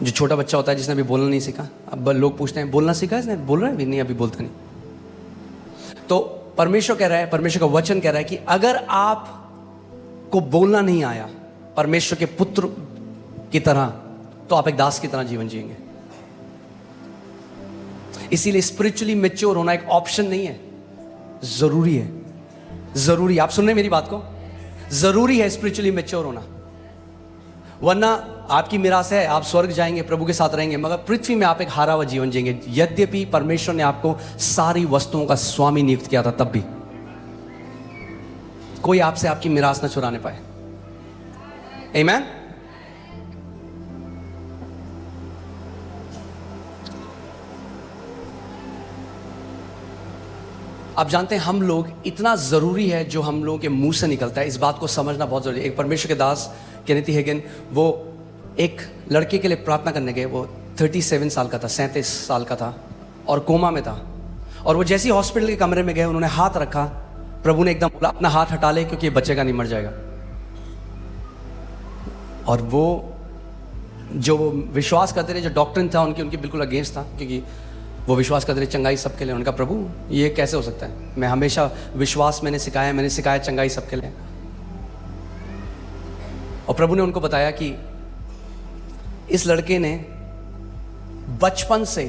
जो छोटा बच्चा होता है जिसने अभी बोलना नहीं सीखा। अब लोग पूछते हैं, बोलना सीखा इसने? बोल रहा है भी नहीं, अभी बोलता नहीं। तो परमेश्वर कह रहा है, परमेश्वर का वचन कह रहा है कि अगर आप को बोलना नहीं आया परमेश्वर के पुत्र की तरह, तो आप एक दास की तरह जीवन जिएंगे। इसीलिए स्पिरिचुअली मैच्योर होना एक ऑप्शन नहीं है, जरूरी है। जरूरी, आप सुन रहे मेरी बात को? जरूरी है स्पिरिचुअली मैच्योर होना, वरना आपकी मिरास है, आप स्वर्ग जाएंगे, प्रभु के साथ रहेंगे, मगर पृथ्वी में आप एक हारा हुआ जीवन जिएंगे। यद्यपि परमेश्वर ने आपको सारी वस्तुओं का स्वामी नियुक्त किया था, तब भी कोई आपसे आपकी मिरास न चुराने पाए। आमीन। आप जानते हैं, हम लोग, इतना जरूरी है जो हम लोगों के मुंह से निकलता है, इस बात को समझना बहुत जरूरी है। एक परमेश्वर के दास केनेथ हेगन, वो एक लड़के के लिए प्रार्थना करने गए। वो 37 साल का था, 37 साल का था, और कोमा में था। और वो जैसे ही हॉस्पिटल के कमरे में गए, उन्होंने हाथ रखा, प्रभु ने एकदम बोला, अपना हाथ हटा ले, क्योंकि ये बच्चे का नहीं, मर जाएगा। और वो जो विश्वास करते रहे, जो डॉक्टर था उनके बिल्कुल अगेंस्ट था, क्योंकि वो विश्वास करते रहे चंगाई सबके लिए। उनका, प्रभु ये कैसे हो सकता है? मैं हमेशा विश्वास मैंने सिखाया चंगाई सबके लिए। और प्रभु ने उनको बताया कि इस लड़के ने बचपन से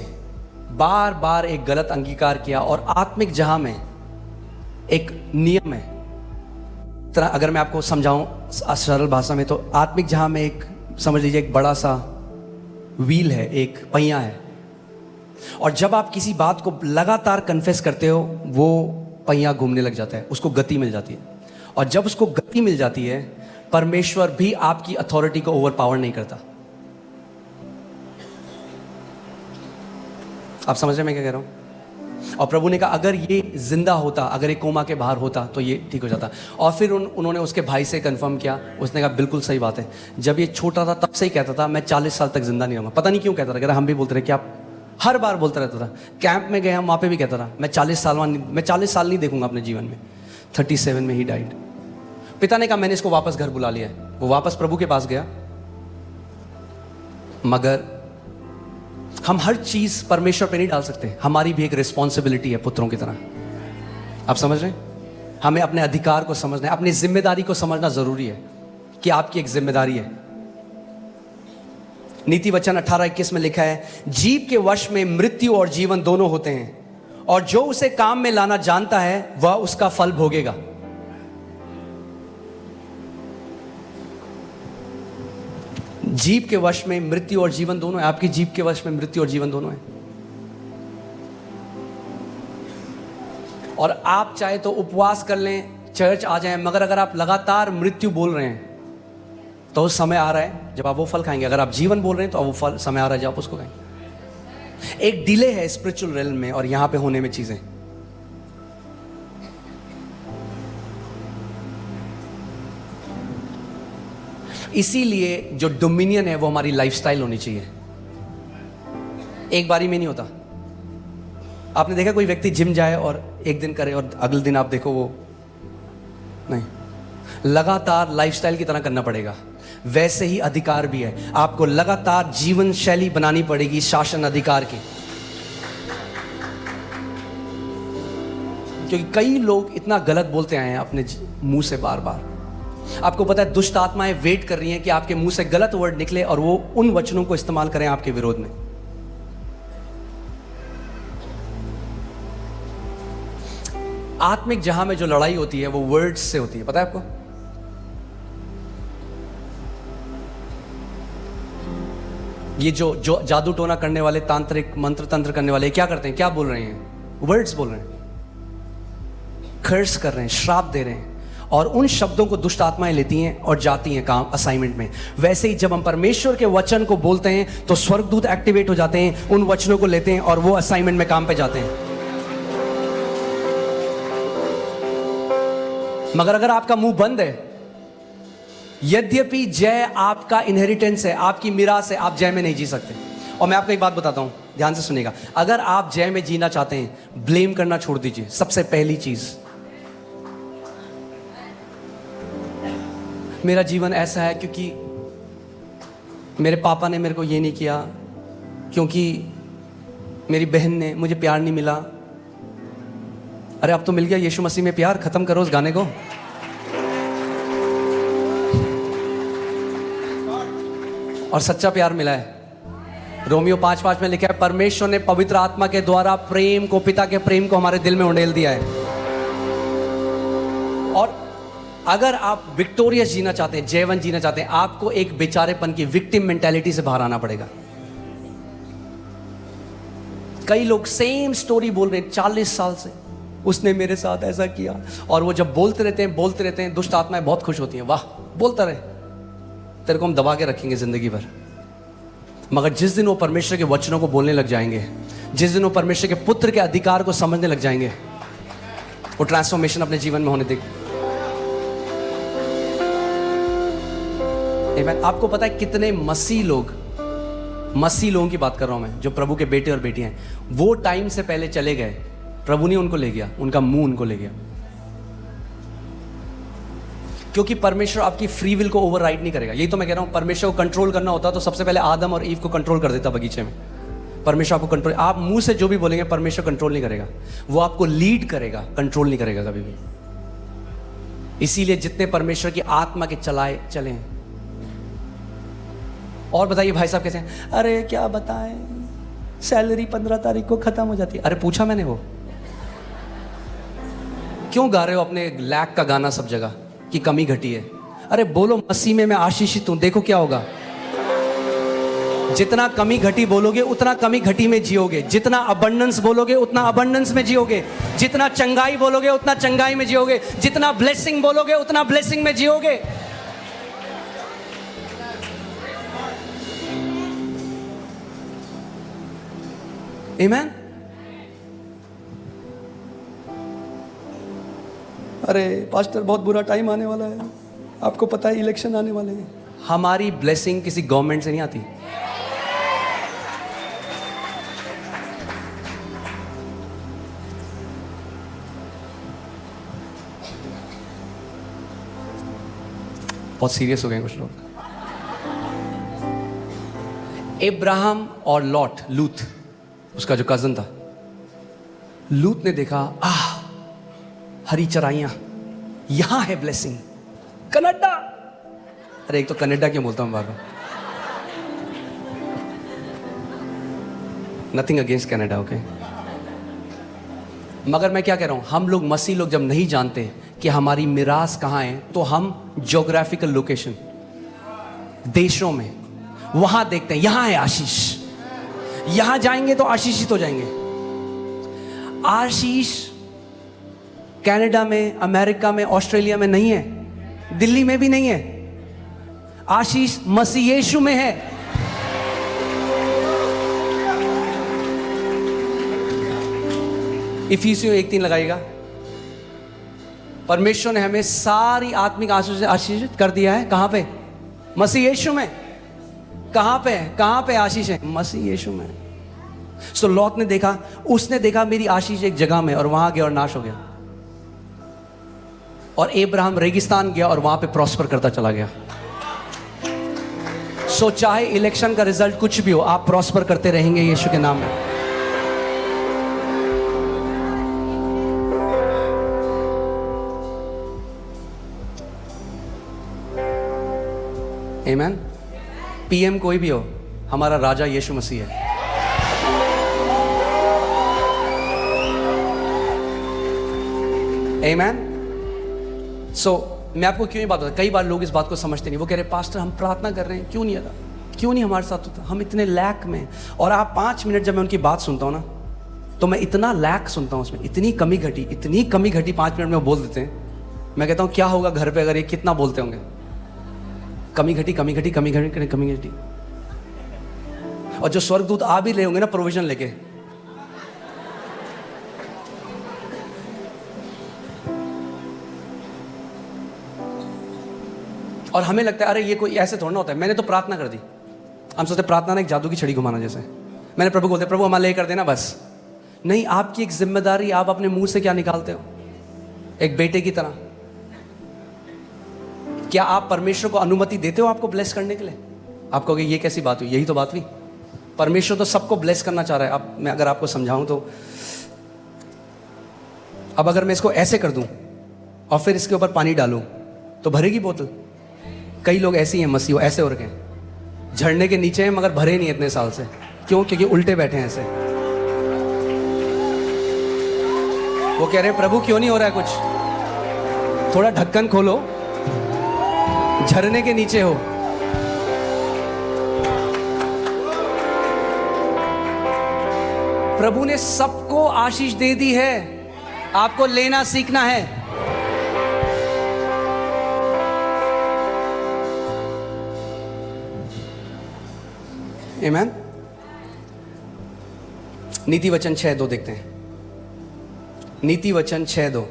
बार बार एक गलत अंगीकार किया, और आत्मिक जहां में एक नियम है। तरह अगर मैं आपको समझाऊं सरल भाषा में, तो आत्मिक जहां में एक, समझ लीजिए, एक बड़ा सा व्हील है, एक पहिया है, और जब आप किसी बात को लगातार कन्फेस करते हो, वो पहिया घूमने लग जाता है, उसको गति मिल जाती है। और जब उसको गति मिल जाती है, परमेश्वर भी आपकी अथॉरिटी को ओवरपावर नहीं करता। आप समझ रहे हैं मैं क्या कह रहा हूं? और प्रभु ने कहा, अगर ये जिंदा होता, अगर ये कोमा के बाहर होता, तो ये ठीक हो जाता। और फिर उन्होंने उसके भाई से कंफर्म किया, उसने कहा बिल्कुल सही बात है। जब ये छोटा था तब से ही कहता था मैं 40 साल तक जिंदा नहीं रहूंगा। पता नहीं क्यों कहता था, हम भी बोलते रहे कि आप, हर बार बोलता रहता था। कैंप में गए हम, वहाँ पे भी कहता था मैं 40 साल नहीं देखूंगा अपने जीवन में। 37 में ही डाइड। पिता ने कहा मैंने इसको वापस घर बुला लिया है। वो वापस प्रभु के पास गया, मगर हम हर चीज परमेश्वर पे नहीं डाल सकते। हमारी भी एक रिस्पॉन्सिबिलिटी है पुत्रों की तरह। आप समझ रहे हैं? हमें अपने अधिकार को समझना है, अपनी जिम्मेदारी को समझना जरूरी है। कि आपकी एक जिम्मेदारी है। नीति वचन 18:21 में लिखा है, जीव के वश में मृत्यु और जीवन दोनों होते हैं, और जो उसे काम में लाना जानता है वह उसका फल भोगेगा। जीव के वश में मृत्यु और जीवन दोनों है। आपकी जीव के वश में मृत्यु और जीवन दोनों है। और आप चाहे तो उपवास कर लें, चर्च आ जाएं, मगर अगर आप लगातार मृत्यु बोल रहे हैं तो उस समय आ रहा है जब आप वो फल खाएंगे। अगर आप जीवन बोल रहे हैं तो वो फल समय आ रहा है जब आप उसको खाएंगे। एक डिले है स्पिरिचुअल रेल्म में और यहां पे होने में चीजें। इसीलिए जो डोमिनियन है वो हमारी लाइफस्टाइल होनी चाहिए। एक बारी में नहीं होता। आपने देखा कोई व्यक्ति जिम जाए और एक दिन करे और अगले दिन आप देखो वो नहीं, लगातार लाइफस्टाइल की तरह करना पड़ेगा। वैसे ही अधिकार भी है, आपको लगातार जीवन शैली बनानी पड़ेगी शासन अधिकार की। क्योंकि कई लोग इतना गलत बोलते आए हैं अपने मुंह से बार बार। आपको पता है दुष्ट आत्माएं वेट कर रही हैं कि आपके मुंह से गलत वर्ड निकले और वो उन वचनों को इस्तेमाल करें आपके विरोध में। आत्मिक जहां में जो लड़ाई होती है वो वर्ड्स से होती है, पता है आपको? ये जो जादू टोना करने वाले, तांत्रिक मंत्र तंत्र करने वाले क्या करते हैं? क्या बोल रहे हैं? वर्ड्स बोल रहे हैं, कर्स कर रहे हैं, श्राप दे रहे हैं, और उन शब्दों को दुष्ट आत्माएं लेती हैं और जाती हैं काम असाइनमेंट में। वैसे ही जब हम परमेश्वर के वचन को बोलते हैं तो स्वर्गदूत एक्टिवेट हो जाते हैं, उन वचनों को लेते हैं और वो असाइनमेंट में काम पे जाते हैं। मगर अगर आपका मुंह बंद है, यद्यपि जय आपका इनहेरिटेंस है, आपकी मिरास है, आप जय में नहीं जी सकते। और मैं आपको एक बात बताता हूं, ध्यान से सुनिएगा। अगर आप जय में जीना चाहते हैं, ब्लेम करना छोड़ दीजिए। सबसे पहली चीज, मेरा जीवन ऐसा है क्योंकि मेरे पापा ने मेरे को ये नहीं किया, क्योंकि मेरी बहन ने मुझे प्यार नहीं मिला। अरे अब तो मिल गया यीशु मसीह में प्यार, खत्म करो उस गाने को। और सच्चा प्यार मिला है। रोमियो 5:5 में लिखा है, परमेश्वर ने पवित्र आत्मा के द्वारा प्रेम को, पिता के प्रेम को हमारे दिल में उंडेल दिया है। और अगर आप विक्टोरियस जीना चाहते हैं, जयवंत जीना चाहते हैं, आपको एक बेचारेपन की, विक्टिम मेंटालिटी से बाहर आना पड़ेगा। कई लोग सेम स्टोरी बोल रहे हैं 40 साल से, उसने मेरे साथ ऐसा किया, और वो जब बोलते रहते हैं, दुष्ट आत्माएं बहुत खुश होती हैं, वाह बोलता रहे, तेरे को हम दबा के रखेंगे जिंदगी भर। मगर जिस दिन वो परमेश्वर के वचनों को बोलने लग जाएंगे, जिस दिन वो परमेश्वर के पुत्र के अधिकार को समझने लग जाएंगे, वो ट्रांसफॉर्मेशन अपने जीवन में होने देगी। आपको पता है कितने मसीह लोगों की बात कर रहा हूं मैं, जो प्रभु के बेटे और बेटियां हैं, वो टाइम से पहले चले गए, प्रभु ने उनको ले गया, उनका मुंह उनको ले गया। क्योंकि परमेश्वर आपकी फ्री विल को ओवरराइड नहीं करेगा। यही तो मैं कह रहा हूं, परमेश्वर को कंट्रोल करना होता तो सबसे पहले आदम और ईव को कंट्रोल कर देता बगीचे में। परमेश्वर आपको कंट्रोल, आप मुंह से जो भी बोलेंगे परमेश्वर कंट्रोल नहीं करेगा, वो आपको लीड करेगा, कंट्रोल नहीं करेगा कभी भी। इसीलिए जितने परमेश्वर की आत्मा के चलें। और बताइए भाई साहब कैसे हैं? अरे क्या बताएं, सैलरी 15 तारीख को खत्म हो जाती है। अरे पूछा मैंने, वो क्यों गा रहे हो अपने लैक का गाना सब जगह कि कमी घटी है? अरे बोलो मसीह में मैं आशीषित हूं, देखो क्या होगा। जितना कमी घटी बोलोगे उतना कमी घटी में जियोगे, जितना अबंडेंस बोलोगे उतना अबंडेंस में जियोगे, जितना चंगाई बोलोगे उतना चंगाई में जियोगे, जितना ब्लेसिंग बोलोगे उतना ब्लेसिंग में जियोगे। आमीन। अरे पास्टर बहुत बुरा टाइम आने वाला है, आपको पता है इलेक्शन आने वाले हैं। हमारी ब्लेसिंग किसी गवर्नमेंट से नहीं आती। बहुत सीरियस हो गए कुछ लोग। इब्राहिम और लूत, उसका जो कजन था, लूत ने देखा, हरी चराइयां, यहां है ब्लेसिंग, कनाडा, अरे एक तो कनाडा क्यों बोलता हूँ बार बार, नथिंग अगेंस्ट कनाडा, ओके। मगर मैं क्या कह रहा हूं, हम लोग मसीह लोग जब नहीं जानते कि हमारी मिरास कहां है, तो हम ज्योग्राफिकल लोकेशन, देशों में, वहां देखते हैं यहां है आशीष, यहां जाएंगे तो आशीषित हो जाएंगे। आशीष कनाडा में, अमेरिका में, ऑस्ट्रेलिया में नहीं है, दिल्ली में भी नहीं है। आशीष मसीह यीशु में है। इफिसियों 1:3 लगाइएगा। परमेश्वर ने हमें सारी आत्मिक आशीष से आशीषित कर दिया है। कहां पे? मसीह यीशु में। कहां पे? कहां पे आशीष है? मसीह यीशु में। सो लॉत ने देखा, उसने देखा मेरी आशीष एक जगह में, और वहां गया और नाश हो गया। और अब्राहम रेगिस्तान गया और वहां पे प्रॉस्पर करता चला गया। सो चाहे इलेक्शन का रिजल्ट कुछ भी हो, आप प्रॉस्पर करते रहेंगे यीशु के नाम में। आमीन। पीएम कोई भी हो, हमारा राजा यीशु मसीह है। आमीन। सो मैं आपको क्यों ये बात बता, कई बार लोग इस बात को समझते नहीं। वो कह रहे पास्टर हम प्रार्थना कर रहे हैं, क्यों नहीं आता, क्यों नहीं हमारे साथ होता, हम इतने लैक में। और आप 5 मिनट जब मैं उनकी बात सुनता हूँ ना, तो मैं इतना लैक सुनता हूँ उसमें, इतनी कमी घटी 5 मिनट में वो बोल देते हैं। मैं कहता हूँ क्या होगा घर पे अगर ये कितना बोलते होंगे, कमी घटी कमी घटी कमी घटी कमी घटी। और जो स्वर्गदूत आ भी रहे होंगे ना प्रोविजन लेके, और हमें लगता है अरे ये कोई ऐसे थोड़ा ना होता है, मैंने तो प्रार्थना कर दी। हम सोचते प्रार्थना ना एक जादू की छड़ी घुमाना जैसे। मैंने प्रभु को बोलते प्रभु हमारे लिए कर देना बस। नहीं, आपकी एक जिम्मेदारी, आप अपने मुंह से क्या निकालते हो एक बेटे की तरह। क्या आप परमेश्वर को अनुमति देते हो आपको ब्लेस करने के लिए? आप कहोगे ये कैसी बात हुई? यही तो बात हुई। परमेश्वर तो सबको ब्लेस करना चाह रहा है। अब मैं अगर आपको समझाऊं तो, अब अगर मैं इसको ऐसे कर दूं और फिर इसके ऊपर पानी डालूं तो भरेगी बोतल? कई लोग ऐसे ही हैं, मसीह ऐसे हो रखे हैं, झरने के नीचे हैं मगर भरे नहीं इतने साल से। क्यों? क्योंकि उल्टे बैठे हैं ऐसे। वो कह रहे हैं प्रभु क्यों नहीं हो रहा है कुछ, थोड़ा ढक्कन खोलो, झरने के नीचे हो। प्रभु ने सबको आशीष दे दी है, आपको लेना सीखना है। आमीन। नीति वचन 6:2 देखते हैं। नीति वचन 6:2,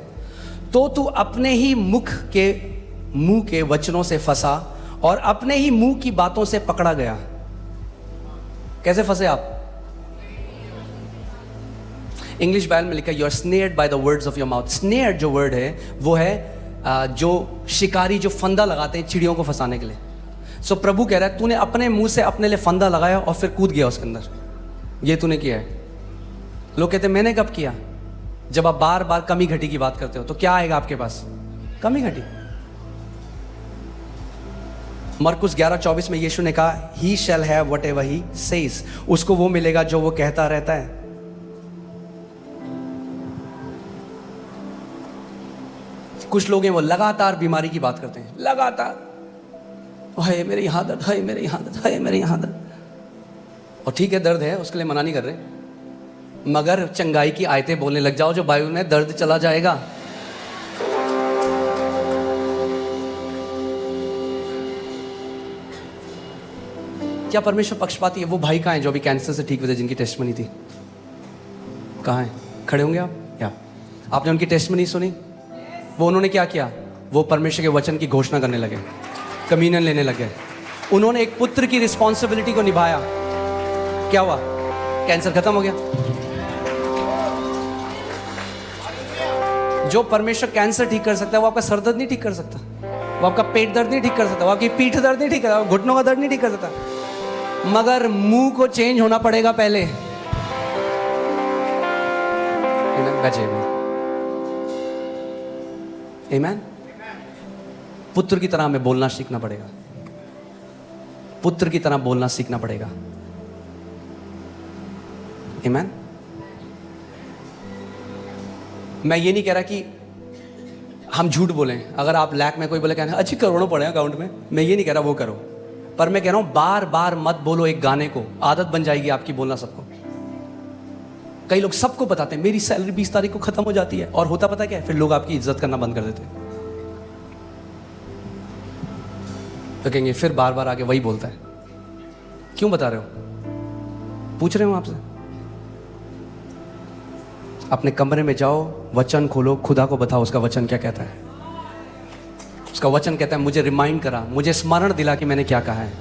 तो तू अपने ही मुंह के वचनों से फंसा और अपने ही मुंह की बातों से पकड़ा गया। कैसे फंसे आप? इंग्लिश बाइबल में लिखा you are snared by the words of your mouth. Snared जो वर्ड है वो है जो शिकारी जो फंदा लगाते हैं चिड़ियों को फंसाने के लिए। सो प्रभु कह रहा है तूने अपने मुंह से अपने लिए फंदा लगाया और फिर कूद गया उसके अंदर। ये तूने किया है। लोग कहते हैं मैंने कब किया? जब आप बार बार कमी घटी की बात करते हो तो क्या आएगा आपके पास? कमी घटी। मरकुस 11:24 में यीशु ने कहा he shall have whatever he says, उसको वो मिलेगा जो वो कहता रहता है। कुछ लोग हैं वो लगातार बीमारी की बात करते हैं, लगातार हाय मेरे यहाँ दर्द, हाय मेरे यहाँ दर्द, हाय मेरे यहाँ दर्द। और ठीक है दर्द है, उसके लिए मना नहीं कर रहे, मगर चंगाई की आयतें बोलने लग जाओ जो बाइबल में दर्द चला जाएगा। क्या परमेश्वर पक्षपाती है? वो भाई कहाँ है जो अभी कैंसर से ठीक हुए थे, जिनकी टेस्टमनी थी? कहाँ है? खड़े होंगे आप? या आपने उनकी टेस्टमनी सुनी? वो उन्होंने क्या किया? वो परमेश्वर के वचन की घोषणा करने लगे, कम्युनियन लेने लगे। उन्होंने एक पुत्र की रिस्पॉन्सिबिलिटी को निभाया। क्या हुआ? कैंसर खत्म हो गया। जो परमेश्वर कैंसर ठीक कर सकता है वो आपका सर दर्द नहीं ठीक कर सकता, वो आपका पेट दर्द नहीं ठीक कर सकता, वो आपकी पीठ दर्द नहीं ठीक कर सकता, घुटनों का दर्द नहीं ठीक कर सकता, मगर मुंह को चेंज होना पड़ेगा पहले। आमीन। पुत्र की तरह हमें बोलना सीखना पड़ेगा। पुत्र की तरह बोलना सीखना पड़ेगा। आमीन। मैं ये नहीं कह रहा कि हम झूठ बोलें। अगर आप लैक में कोई बोले कहना अच्छी करोड़ों पड़े अकाउंट में, मैं ये नहीं कह रहा वो करो, पर मैं कह रहा हूं बार बार मत बोलो एक गाने को, आदत बन जाएगी आपकी बोलना सबको। कई लोग सबको बताते हैं मेरी सैलरी 20 तारीख को खत्म हो जाती है, और होता पता क्या है, फिर लोग आपकी इज्जत करना बंद कर देते हैं। तो कहेंगे फिर बार बार आके वही बोलता है, क्यों बता रहे हो? पूछ रहे हो आपसे। अपने कमरे में जाओ, वचन खोलो, खुदा को बताओ उसका वचन क्या कहता है। उसका वचन कहता है मुझे रिमाइंड करा, मुझे स्मरण दिला कि मैंने क्या कहा है।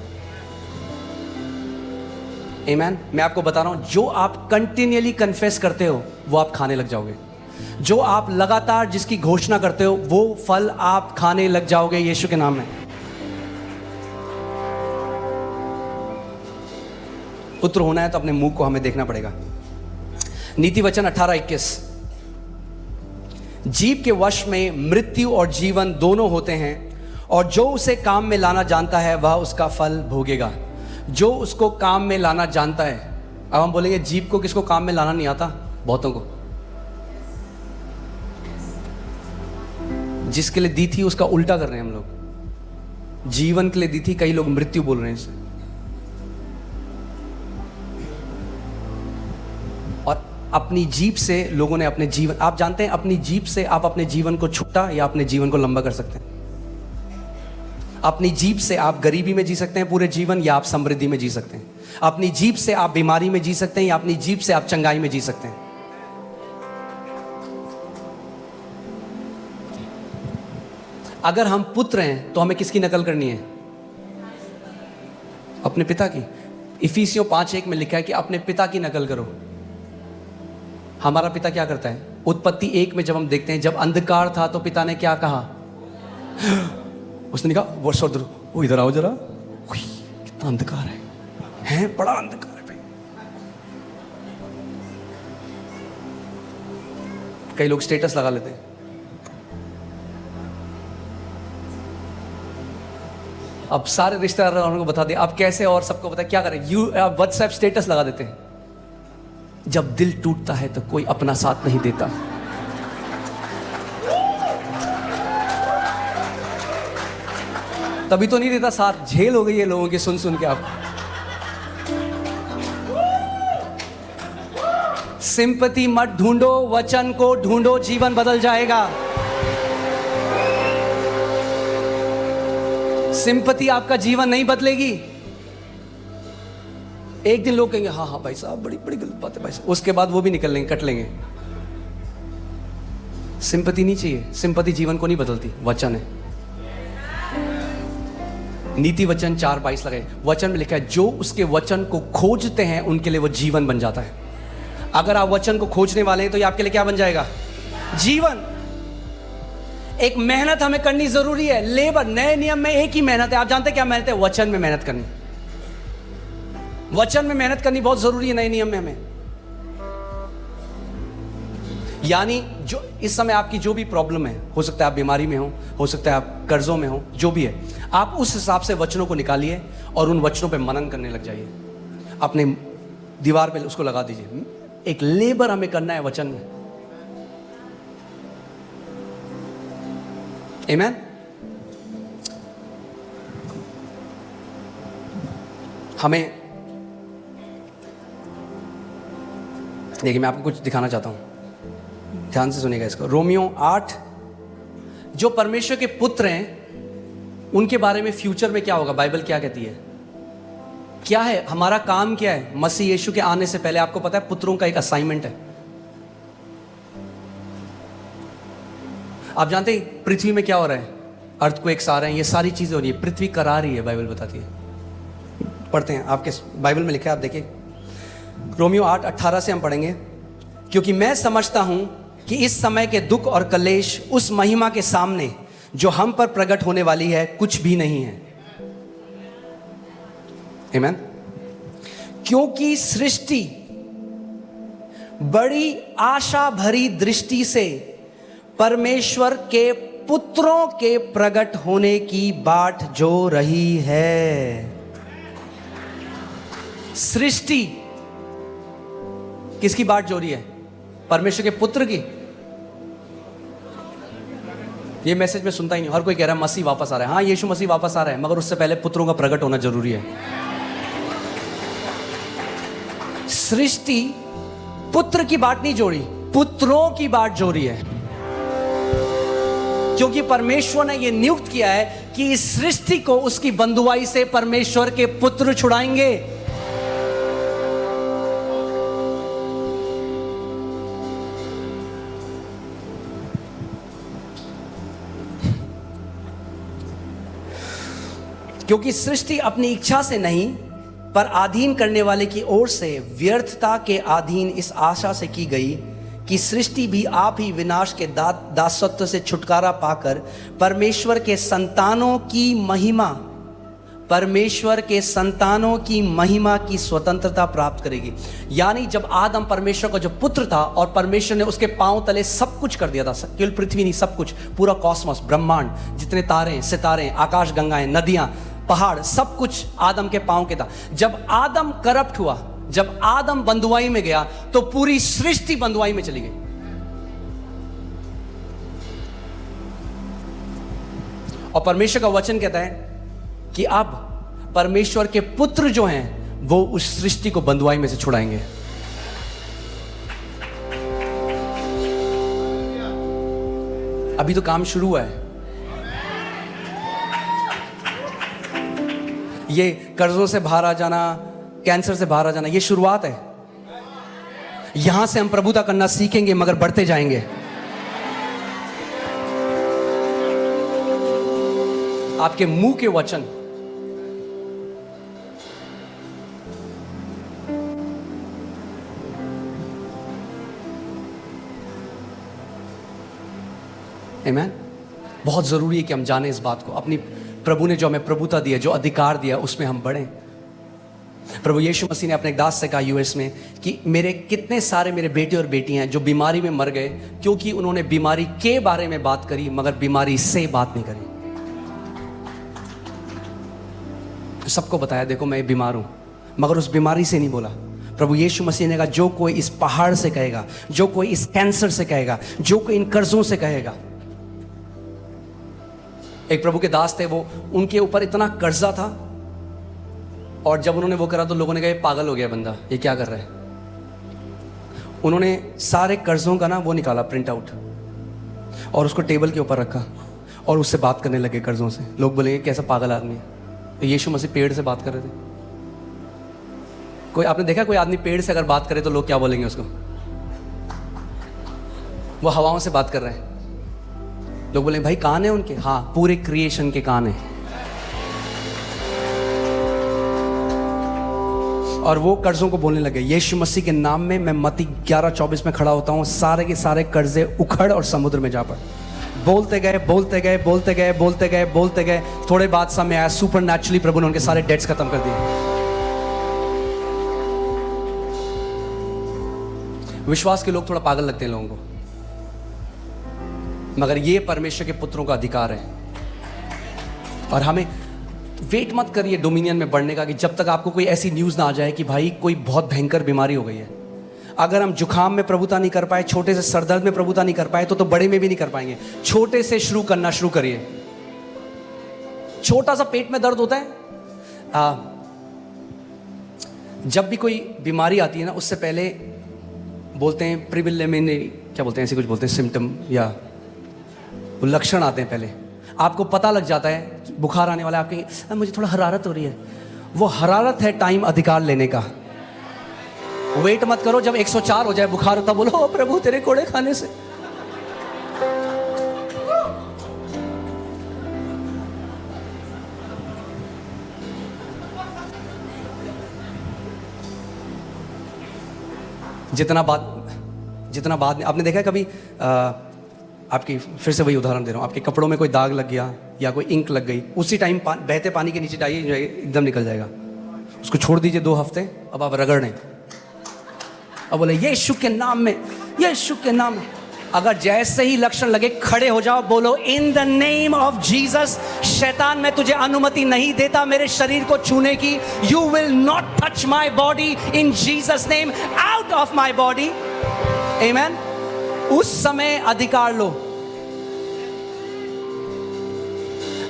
आमीन। मैं आपको बता रहा हूं, जो आप कंटिन्यूअली कन्फेस करते हो वो आप खाने लग जाओगे। जो आप लगातार जिसकी घोषणा करते हो वो फल आप खाने लग जाओगे यीशु के नाम में। पुत्र होना है तो अपने मुंह को हमें देखना पड़ेगा। नीति वचन 18:21, जीव के वश में मृत्यु और जीवन दोनों होते हैं, और जो उसे काम में लाना जानता है वह उसका फल भोगेगा। जो उसको काम में लाना जानता है। अब हम बोलेंगे जीव को किसको काम में लाना नहीं आता? बहुतों को। जिसके लिए दी थी उसका उल्टा कर रहे हैं हम लोग। जीवन के लिए दी थी, कई लोग मृत्यु बोल रहे हैं इसे। और अपनी जीभ से लोगों ने अपने जीवन, आप जानते हैं अपनी जीभ से आप अपने जीवन को छोटा या अपने जीवन को लंबा कर सकते हैं। अपनी जीभ से आप गरीबी में जी सकते हैं पूरे जीवन, या आप समृद्धि में जी सकते हैं। अपनी जीभ से आप बीमारी में जी सकते हैं, या अपनी जीभ से आप चंगाई में जी सकते हैं। अगर हम पुत्र हैं तो हमें किसकी नकल करनी है? अपने पिता की। इफिसियों 5:1 में लिखा है कि अपने पिता की नकल करो। हमारा पिता क्या करता है? उत्पत्ति 1 में जब हम देखते हैं, जब अंधकार था तो पिता ने क्या कहा? उसने कहा वो सौदर, वो इधर आओ जरा, कितना अंधकार है, बड़ा अंधकार है भाई। कई लोग स्टेटस लगा लेते हैं, अब सारे रिश्तेदारों को बता दे आप कैसे, और सबको बता क्या करें, व्हाट्सएप स्टेटस लगा देते हैं। जब दिल टूटता है तो कोई अपना साथ नहीं देता। तभी तो नहीं देता साथ, झेल हो गई है लोगों की सुन सुन के। आप सिंपैथी मत ढूंढो, वचन को ढूंढो, जीवन बदल जाएगा। सिंपैथी आपका जीवन नहीं बदलेगी। एक दिन लोग कहेंगे हाँ हाँ भाई साहब बड़ी बड़ी गलत बात है भाई साहब, उसके बाद वो भी निकल लेंगे, कट लेंगे। सिंपैथी नहीं चाहिए, सिंपैथी जीवन को नहीं बदलती, वचन है। नीति वचन 4:22 लगाए, वचन में लिखा है जो उसके वचन को खोजते हैं उनके लिए वो जीवन बन जाता है। अगर आप वचन को खोजने वाले हैं तो ये आपके लिए क्या बन जाएगा? जीवन। एक मेहनत हमें करनी जरूरी है, लेबर। नए नियम में एक ही मेहनत है, आप जानते हैं क्या मेहनत है? वचन में मेहनत करनी। वचन में मेहनत करनी बहुत जरूरी है नए नियम में हमें। यानी जो इस समय आपकी जो भी प्रॉब्लम है, हो सकता है आप बीमारी में हो सकता है आप कर्जों में हो, जो भी है, आप उस हिसाब से वचनों को निकालिए और उन वचनों पे मनन करने लग जाइए। अपने दीवार पे उसको लगा दीजिए। एक लेबर हमें करना है वचन में। आमीन। हमें देखिए, मैं आपको कुछ दिखाना चाहता हूं, ध्यान से सुनिएगा इसको। रोमियो 8, जो परमेश्वर के पुत्र हैं उनके बारे में फ्यूचर में क्या होगा, बाइबल क्या कहती है? क्या है हमारा काम? क्या है? मसीह यीशु के आने से पहले आपको पता है पुत्रों का एक असाइनमेंट है। आप जानते हैं पृथ्वी में क्या हो रहा है? अर्थक्वेक्स आ रहे हैं, ये सारी चीजें हो रही है, पृथ्वी करा रही है, बाइबल बताती है। पढ़ते हैं, आपके बाइबल में लिखा है, आप देखिए रोमियो 8:18 से हम पढ़ेंगे। क्योंकि मैं समझता हूं कि इस समय के दुख और कलेश उस महिमा के सामने जो हम पर प्रकट होने वाली है कुछ भी नहीं है। आमीन। क्योंकि सृष्टि बड़ी आशा भरी दृष्टि से परमेश्वर के पुत्रों के प्रकट होने की बाट जो रही है। सृष्टि किसकी बाट जोड़ी है? परमेश्वर के पुत्र की। ये मैसेज में सुनता ही नहीं। हर कोई कह रहा है मसीह वापस आ रहा है। हाँ, यीशु मसीह वापस आ रहा है, मगर उससे पहले पुत्रों का प्रकट होना जरूरी है। सृष्टि पुत्र की बाट नहीं जोड़ी, पुत्रों की बाट जोड़ी है, क्योंकि परमेश्वर ने यह नियुक्त किया है कि इस सृष्टि को उसकी बंधुआई से परमेश्वर के पुत्र छुड़ाएंगे। क्योंकि सृष्टि अपनी इच्छा से नहीं पर अधीन करने वाले की ओर से व्यर्थता के अधीन इस आशा से की गई कि सृष्टि भी आप ही विनाश के दासत्व से छुटकारा पाकर परमेश्वर के संतानों की महिमा की स्वतंत्रता प्राप्त करेगी। यानी जब आदम परमेश्वर का जो पुत्र था और परमेश्वर ने उसके पांव तले सब कुछ कर दिया था, केवल पृथ्वी नहीं, सब कुछ, पूरा कॉस्मोस, ब्रह्मांड, जितने तारे, सितारे, आकाश गंगाएं, नदियां, पहाड़, सब कुछ आदम के पांव के था। जब आदम करप्ट हुआ, जब आदम बंधुआई में गया, तो पूरी सृष्टि बंधुआई में चली गई। और परमेश्वर का वचन कहता है कि अब परमेश्वर के पुत्र जो हैं वो उस सृष्टि को बंधुआई में से छुड़ाएंगे। अभी तो काम शुरू हुआ है। ये कर्जों से बाहर आ जाना, कैंसर से बाहर आ जाना, ये शुरुआत है। यहां से हम प्रभुता करना सीखेंगे, मगर बढ़ते जाएंगे। आपके मुंह के वचन आमीन। बहुत जरूरी है कि हम जाने इस बात को। अपनी प्रभु ने जो हमें प्रभुता दी है, जो अधिकार दिया, उसमें हम बढ़ें। प्रभु यीशु मसीह ने अपने एक दास से कहा यूएस में कि मेरे कितने सारे मेरे बेटे और बेटियां हैं जो बीमारी में मर गए, क्योंकि उन्होंने बीमारी के बारे में बात करी मगर बीमारी से बात नहीं करी। तो सबको बताया देखो मैं बीमार हूं, मगर उस बीमारी से नहीं बोला। प्रभु यीशु मसीह ने कहा जो कोई इस पहाड़ से कहेगा, जो कोई इस कैंसर से कहेगा, जो कोई इन कर्जों से कहेगा। एक प्रभु के दास थे, वो उनके ऊपर इतना कर्जा था, और जब उन्होंने वो करा तो लोगों ने कहा ये पागल हो गया बंदा, ये क्या कर रहा है। उन्होंने सारे कर्जों का ना वो निकाला प्रिंट आउट और उसको टेबल के ऊपर रखा और उससे बात करने लगे कर्जों से। लोग बोलेंगे कैसा पागल आदमी है। तो यीशु मसीह पेड़ से बात कर रहे थे। कोई आपने देखा कोई आदमी पेड़ से अगर बात करे तो लोग क्या बोलेंगे उसको? वो हवाओं से बात कर रहे हैं। लोग बोलेंगे भाई कान है उनके? हाँ, पूरे क्रिएशन के कान है। और वो कर्जों को बोलने लगे यीशु मसीह के नाम में मैं मत्ती 11:24 में खड़ा होता हूं, सारे के सारे कर्जे उखड़ और समुद्र में जा पड़। बोलते गए बोलते गए बोलते गए बोलते गए बोलते गए, थोड़े बाद समय आया, सुपर नेचुरली प्रभु ने उनके सारे डेट्स खत्म कर दिए। विश्वास के लोग थोड़ा पागल लगते हैं लोगों को, मगर ये परमेश्वर के पुत्रों का अधिकार है। और हमें वेट मत करिए डोमिनियन में बढ़ने का कि जब तक आपको कोई ऐसी न्यूज़ ना आ जाए कि भाई कोई बहुत भयंकर बीमारी हो गई है। अगर हम जुकाम में प्रभुता नहीं कर पाए, छोटे से सरदर्द में प्रभुता नहीं कर पाए, तो बड़े में भी नहीं कर पाएंगे। छोटे से शुरू करना शुरू करिए। छोटा सा पेट में दर्द होता है, जब भी कोई बीमारी आती है ना, उससे पहले बोलते हैं प्रिलिमिनरी, क्या बोलते हैं, ऐसे कुछ बोलते हैं, सिम्टम या वो लक्षण आते हैं। पहले आपको पता लग जाता है बुखार आने वाला है, आपके मुझे थोड़ा हरारत हो रही है। वो हरारत है टाइम अधिकार लेने का। वेट मत करो जब 104 हो जाए बुखार, तब बोलो ओ प्रभु तेरे कोड़े खाने से। जितना बाद में आपने देखा है कभी आपकी, फिर से वही उदाहरण दे रहा हूँ, आपके कपड़ों में कोई दाग लग गया या कोई इंक लग गई, उसी टाइम बहते पानी के नीचे डालिए, एकदम निकल जाएगा। उसको छोड़ दीजिए 2 हफ्ते, अब आप रगड़ने, अब बोले यीशु के नाम में, यीशु के नाम में। अगर जैसे ही लक्षण लगे खड़े हो जाओ, बोलो in the name of Jesus, शैतान मैं तुझे अनुमति नहीं देता मेरे शरीर को छूने की। You will not touch my body in Jesus name, out of my body. Amen. उस समय अधिकार लो।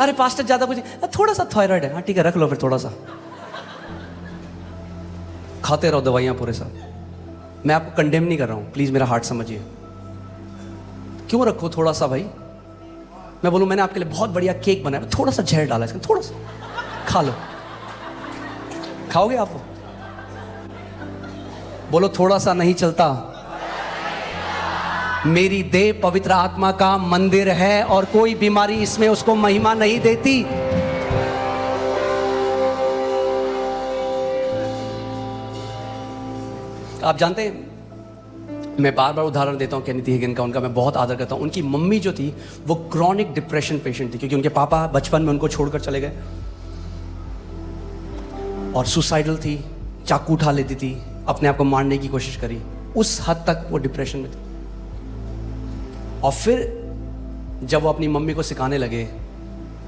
अरे पास्टर ज्यादा कुछ, थोड़ा सा थायराइड है, हाँ ठीक है रख लो फिर थोड़ा सा, खाते रहो दवाइयां पूरे साथ। मैं आपको कंडेम नहीं कर रहा हूं, प्लीज मेरा हार्ट समझिए। क्यों रखो थोड़ा सा भाई। मैं बोलूं मैंने आपके लिए बहुत बढ़िया केक बनाया, थोड़ा सा जहर डाला इसमें, थोड़ा सा खा लो। खाओगे आप? बोलो थोड़ा सा नहीं चलता। मेरी देह पवित्र आत्मा का मंदिर है और कोई बीमारी इसमें उसको महिमा नहीं देती। आप जानते हैं, मैं बार बार उदाहरण देता हूं केनेथ हेगिन का, उनका मैं बहुत आदर करता हूं। उनकी मम्मी जो थी वो क्रॉनिक डिप्रेशन पेशेंट थी, क्योंकि उनके पापा बचपन में उनको छोड़कर चले गए और सुसाइडल थी, चाकू उठा लेती थी, अपने आप को मारने की कोशिश करी, उस हद तक वो डिप्रेशन में थी। और फिर जब वो अपनी मम्मी को सिखाने लगे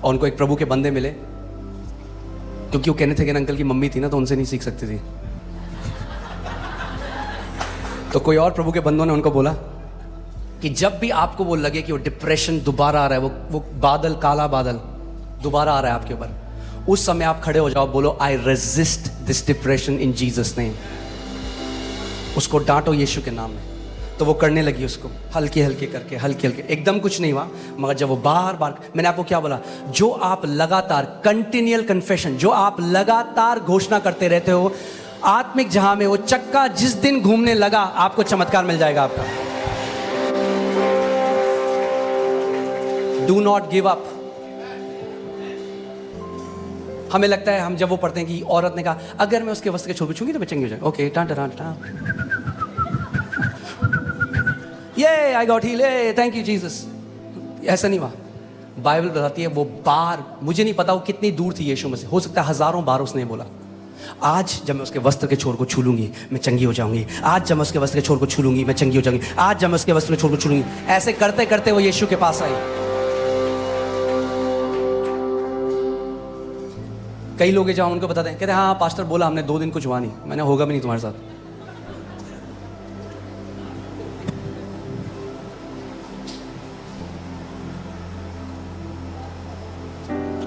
और उनको एक प्रभु के बंदे मिले, क्योंकि वो केनेथ हेगिन अंकल की मम्मी थी ना, तो उनसे नहीं सीख सकती थी, तो कोई और प्रभु के बंदों ने उनको बोला कि जब भी आपको वो लगे कि वो डिप्रेशन दोबारा आ रहा है, वो बादल, काला बादल दोबारा आ रहा है आपके ऊपर, उस समय आप खड़े हो जाओ, बोलो I resist this depression in Jesus name. उसको डांटो यीशु के नाम में। तो वो करने लगी उसको हल्के हल्के करके, हल्के हल्के, एकदम कुछ नहीं हुआ, मगर जब वो बार बार, मैंने आपको क्या बोला, जो आप लगातार कंटिन्यूअल कन्फेशन, जो आप लगातार घोषणा करते रहते हो, आत्मिक जहां में वो चक्का जिस दिन घूमने लगा, आपको चमत्कार मिल जाएगा आपका। Do not give up. हमें लगता है, हम जब वो पढ़ते हैं कि औरत ने कहा अगर मैं उसके वस्त्र के छोड़ छूंगी तो मैं चंगी हो जाएगी, ओके टां टां टां, ये I got heal, thank you Jesus. ऐसा नहीं हुआ। बाइबल बताती है वो बार, मुझे नहीं पता वो कितनी दूर थी यीशु में से, हो सकता है हजारों बार उसने बोला, आज जब मैं उसके वस्त्र के छोर को छू लूंगी मैं चंगी हो जाऊंगी, आज जब मैं उसके वस्त्र के छोर को छू लूंगी मैं चंगी हो जाऊंगी, आज जब मैं उसके वस्त्र के छोर को छू लूंगी। ऐसे करते करते वो यीशु के पास आई। कई लोग जहां उनको बताते हैं, कहते हैं हाँ पास्टर बोला हमने 2 दिन कुछ हुआ नहीं। मैंने होगा भी नहीं तुम्हारे साथ।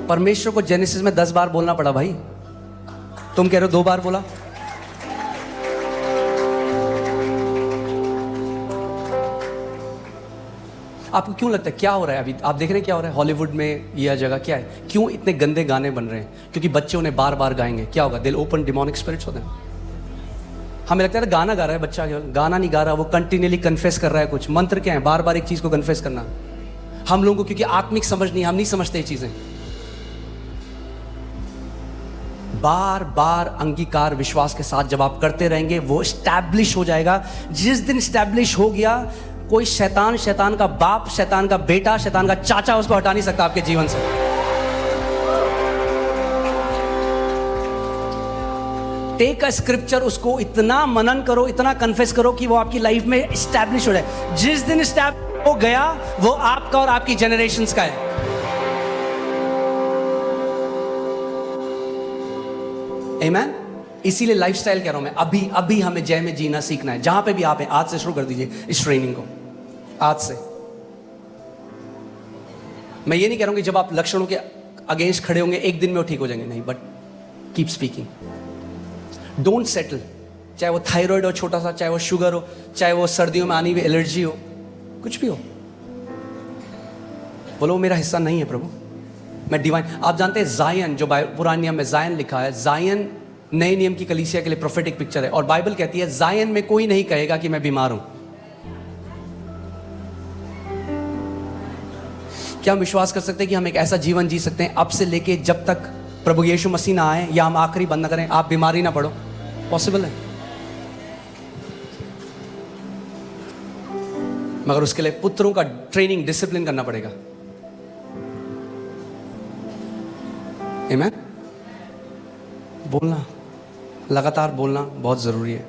परमेश्वर को जेनेसिस में 10 बार बोलना पड़ा भाई, तुम कह रहे हो 2 बार बोला। आपको क्यों लगता है क्या हो रहा है अभी? आप देख रहे हैं क्या हो रहा है हॉलीवुड में, यह जगह क्या है, क्यों इतने गंदे गाने बन रहे हैं? क्योंकि बच्चे उन्हें बार बार गाएंगे, क्या होगा, दिल ओपन डिमोनिक स्पिरिट्स होते हैं। हमें लगता है गाना गा रहा है बच्चा, केवल गाना नहीं गा रहा, वो कंटिन्यूअली कन्फेस कर रहा है कुछ। मंत्र क्या है? बार बार एक चीज को कन्फेस करना। हम लोगों को क्योंकि आत्मिक समझ नहीं, हम नहीं समझते ये चीजें। बार बार अंगीकार विश्वास के साथ जब आप करते रहेंगे वो स्टैब्लिश हो जाएगा। जिस दिन स्टैब्लिश हो गया, कोई शैतान, शैतान का बाप, शैतान का बेटा, शैतान का चाचा उसको हटा नहीं सकता आपके जीवन से। टेक अ स्क्रिप्चर, उसको इतना मनन करो, इतना कन्फेस करो कि वो आपकी लाइफ में स्टैब्लिश हो जाए। जिस दिन स्टैब्लिश हो गया वो आपका और आपकी जनरेशंस का है। आमेन। इसीलिए लाइफस्टाइल कह रहा हूं मैं, अभी हमें जय में जीना सीखना है। जहां पे भी आप हैं, आज से शुरू कर दीजिए इस ट्रेनिंग को, आज से। मैं ये नहीं कह रहा हूं कि जब आप लक्षणों के अगेंस्ट खड़े होंगे एक दिन में वो ठीक हो जाएंगे, नहीं, but keep speaking, don't settle. चाहे वो थायराइड हो छोटा सा, चाहे वो शुगर हो, चाहे वो सर्दियों में आनी हुई एलर्जी हो, कुछ भी हो, बोलो मेरा हिस्सा नहीं है प्रभु, मैं डिवाइन। आप जानते हैं जायन, जो पुराने नियम में जायन लिखा है, जायन नए नियम की कलीसिया के लिए प्रोफेटिक पिक्चर है। और बाइबल कहती है जायन में कोई नहीं कहेगा कि मैं बीमार हूं। क्या हम विश्वास कर सकते हैं कि हम एक ऐसा जीवन जी सकते हैं अब से लेके जब तक प्रभु यीशु मसीह ना आए या हम आखिरी बंद ना करें, आप बीमारी ना पड़ो? पॉसिबल है, मगर उसके लिए पुत्रों का ट्रेनिंग, डिसिप्लिन करना पड़ेगा। आमेन। बोलना, लगातार बोलना बहुत जरूरी है।